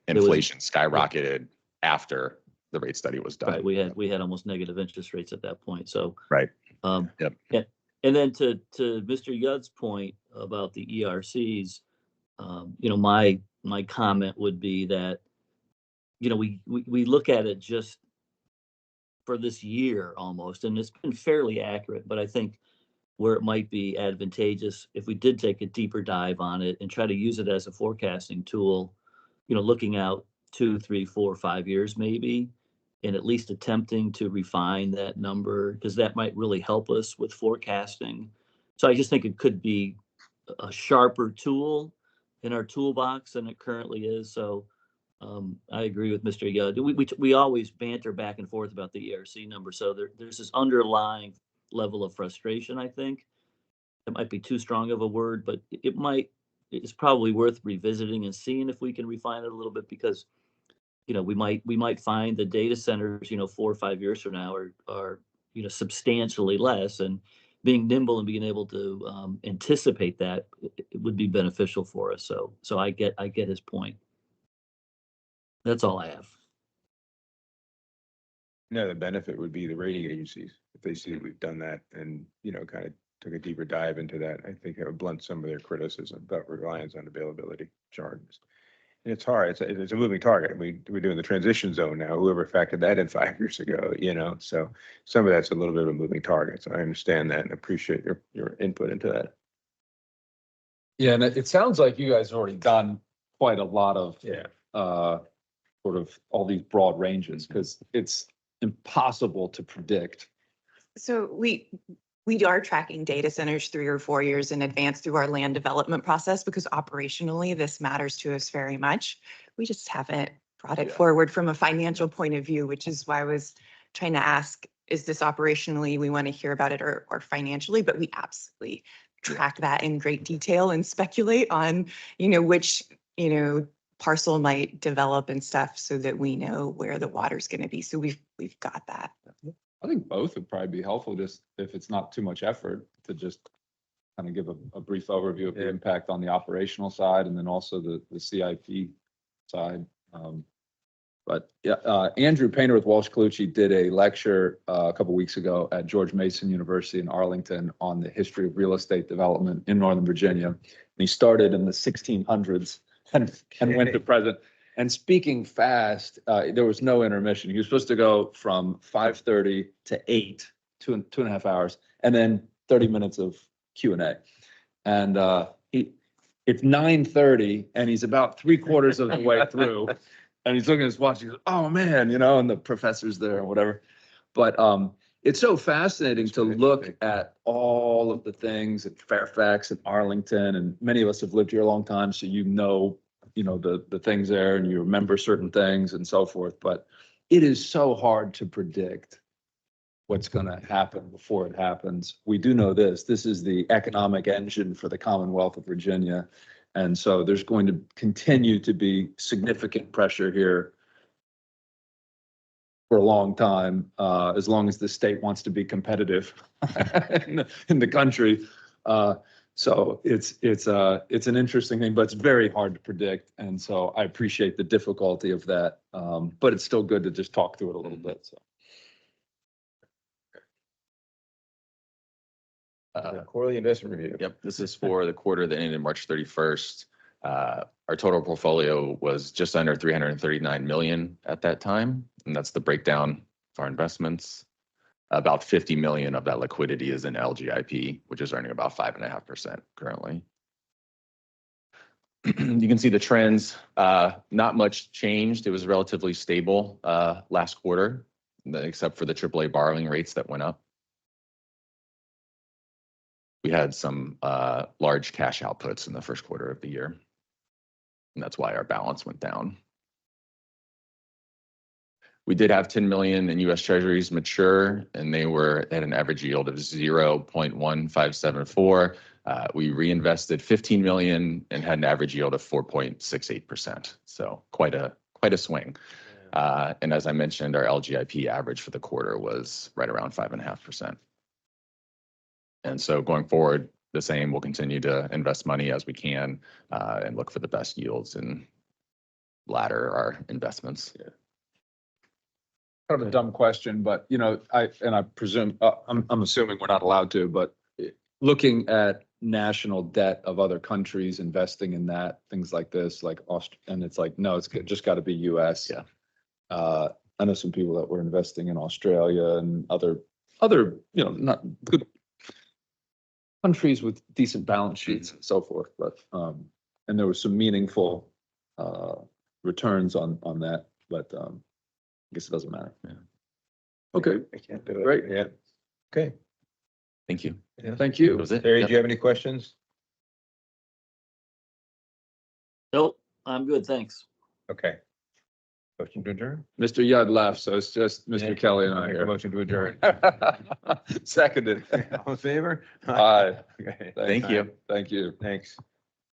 inflation skyrocketed after the rate study was done. Right, we had almost negative interest rates at that point. So right. Yep. Yeah, and then to Mr. Yudd's point about the ERCs, my comment would be that we look at it just for this year almost, and it's been fairly accurate, but I think where it might be advantageous if we did take a deeper dive on it and try to use it as a forecasting tool, looking out 2, 3, 4, 5 years maybe, and at least attempting to refine that number, because that might really help us with forecasting. So I just think it could be a sharper tool in our toolbox than it currently is. So I agree with Mr. Young. We always banter back and forth about the ERC number. So there's this underlying level of frustration, I think. It might be too strong of a word, but it's probably worth revisiting and seeing if we can refine it a little bit, because, we might find the data centers, 4 or 5 years from now are substantially less, and being nimble and being able to anticipate that it would be beneficial for us. So I get his point. That's all I have. No, the benefit would be the rating agencies. If they see that we've done that and, kind of took a deeper dive into that, I think it would blunt some of their criticism about reliance on availability charges. And it's hard. It's a moving target. We're doing the transition zone now. Whoever factored that in 5 years ago, so some of that's a little bit of a moving target. So I understand that and appreciate your input into that. Yeah, and it sounds like you guys have already done quite a lot of sort of all these broad ranges, because it's impossible to predict. So we are tracking data centers 3 or 4 years in advance through our land development process, because operationally this matters to us very much. We just haven't brought it forward from a financial point of view, which is why I was trying to ask, is this operationally, we want to hear about it, or financially? But we absolutely track that in great detail and speculate on, which, parcel might develop and stuff, so that we know where the water's going to be. So we've got that. I think both would probably be helpful, just if it's not too much effort, to just kind of give a brief overview of the impact on the operational side, and then also the CIP side. But yeah, Andrew Painter with Walsh Colucci did a lecture a couple of weeks ago at George Mason University in Arlington on the history of real estate development in Northern Virginia. And he started in the 1600s and went to present. And speaking fast, there was no intermission. He was supposed to go from 5:30 to 8, 2.5 hours, and then 30 minutes of Q&A. And it's 9:30, and he's about 3/4 of the way through. And he's looking at his watch. He goes, "Oh man," and the professor's there or whatever. But it's so fascinating to look at all of the things at Fairfax and Arlington, and many of us have lived here a long time, so the things there, and you remember certain things and so forth. But it is so hard to predict what's going to happen before it happens. We do know this is the economic engine for the Commonwealth of Virginia. And so there's going to continue to be significant pressure here for a long time, as long as the state wants to be competitive in the country. So it's an interesting thing, but it's very hard to predict. And so I appreciate the difficulty of that. But it's still good to just talk through it a little bit. So. Quarterly investment review. Yep, this is for the quarter that ended March 31st. Our total portfolio was just under 339 million at that time, and that's the breakdown of our investments. About 50 million of that liquidity is in LGIP, which is earning about 5.5% currently. You can see the trends. Not much changed. It was relatively stable last quarter, except for the AAA borrowing rates that went up. We had some large cash outputs in the first quarter of the year, and that's why our balance went down. We did have 10 million in US Treasuries mature, and they were at an average yield of 0.1574. We reinvested 15 million and had an average yield of 4.68%. So quite a swing. And as I mentioned, our LGIP average for the quarter was right around 5.5%. And so going forward, the same, we'll continue to invest money as we can and look for the best yields and ladder our investments. Yeah. Kind of a dumb question, but I presume I'm assuming we're not allowed to, but looking at national debt of other countries, investing in that, things like this, like and it's like, no, it's just got to be US. Yeah. I know some people that were investing in Australia and other, not good. countries with decent balance sheets and so forth, but, and there was some meaningful, returns on that, but, I guess it doesn't matter. Yeah. Okay, I can't do it. Great. Yeah. Okay. Thank you. thank That you. was it. Terry, Yep. do you have any questions? Nope, I'm good, thanks. Okay. Motion to adjourn? Mr. Yudd left, so it's just Yeah. Mr. Kelly and I Make a here. motion to adjourn. Seconded. All in favor? Aye. Okay. Thank you. Thank you. Thanks.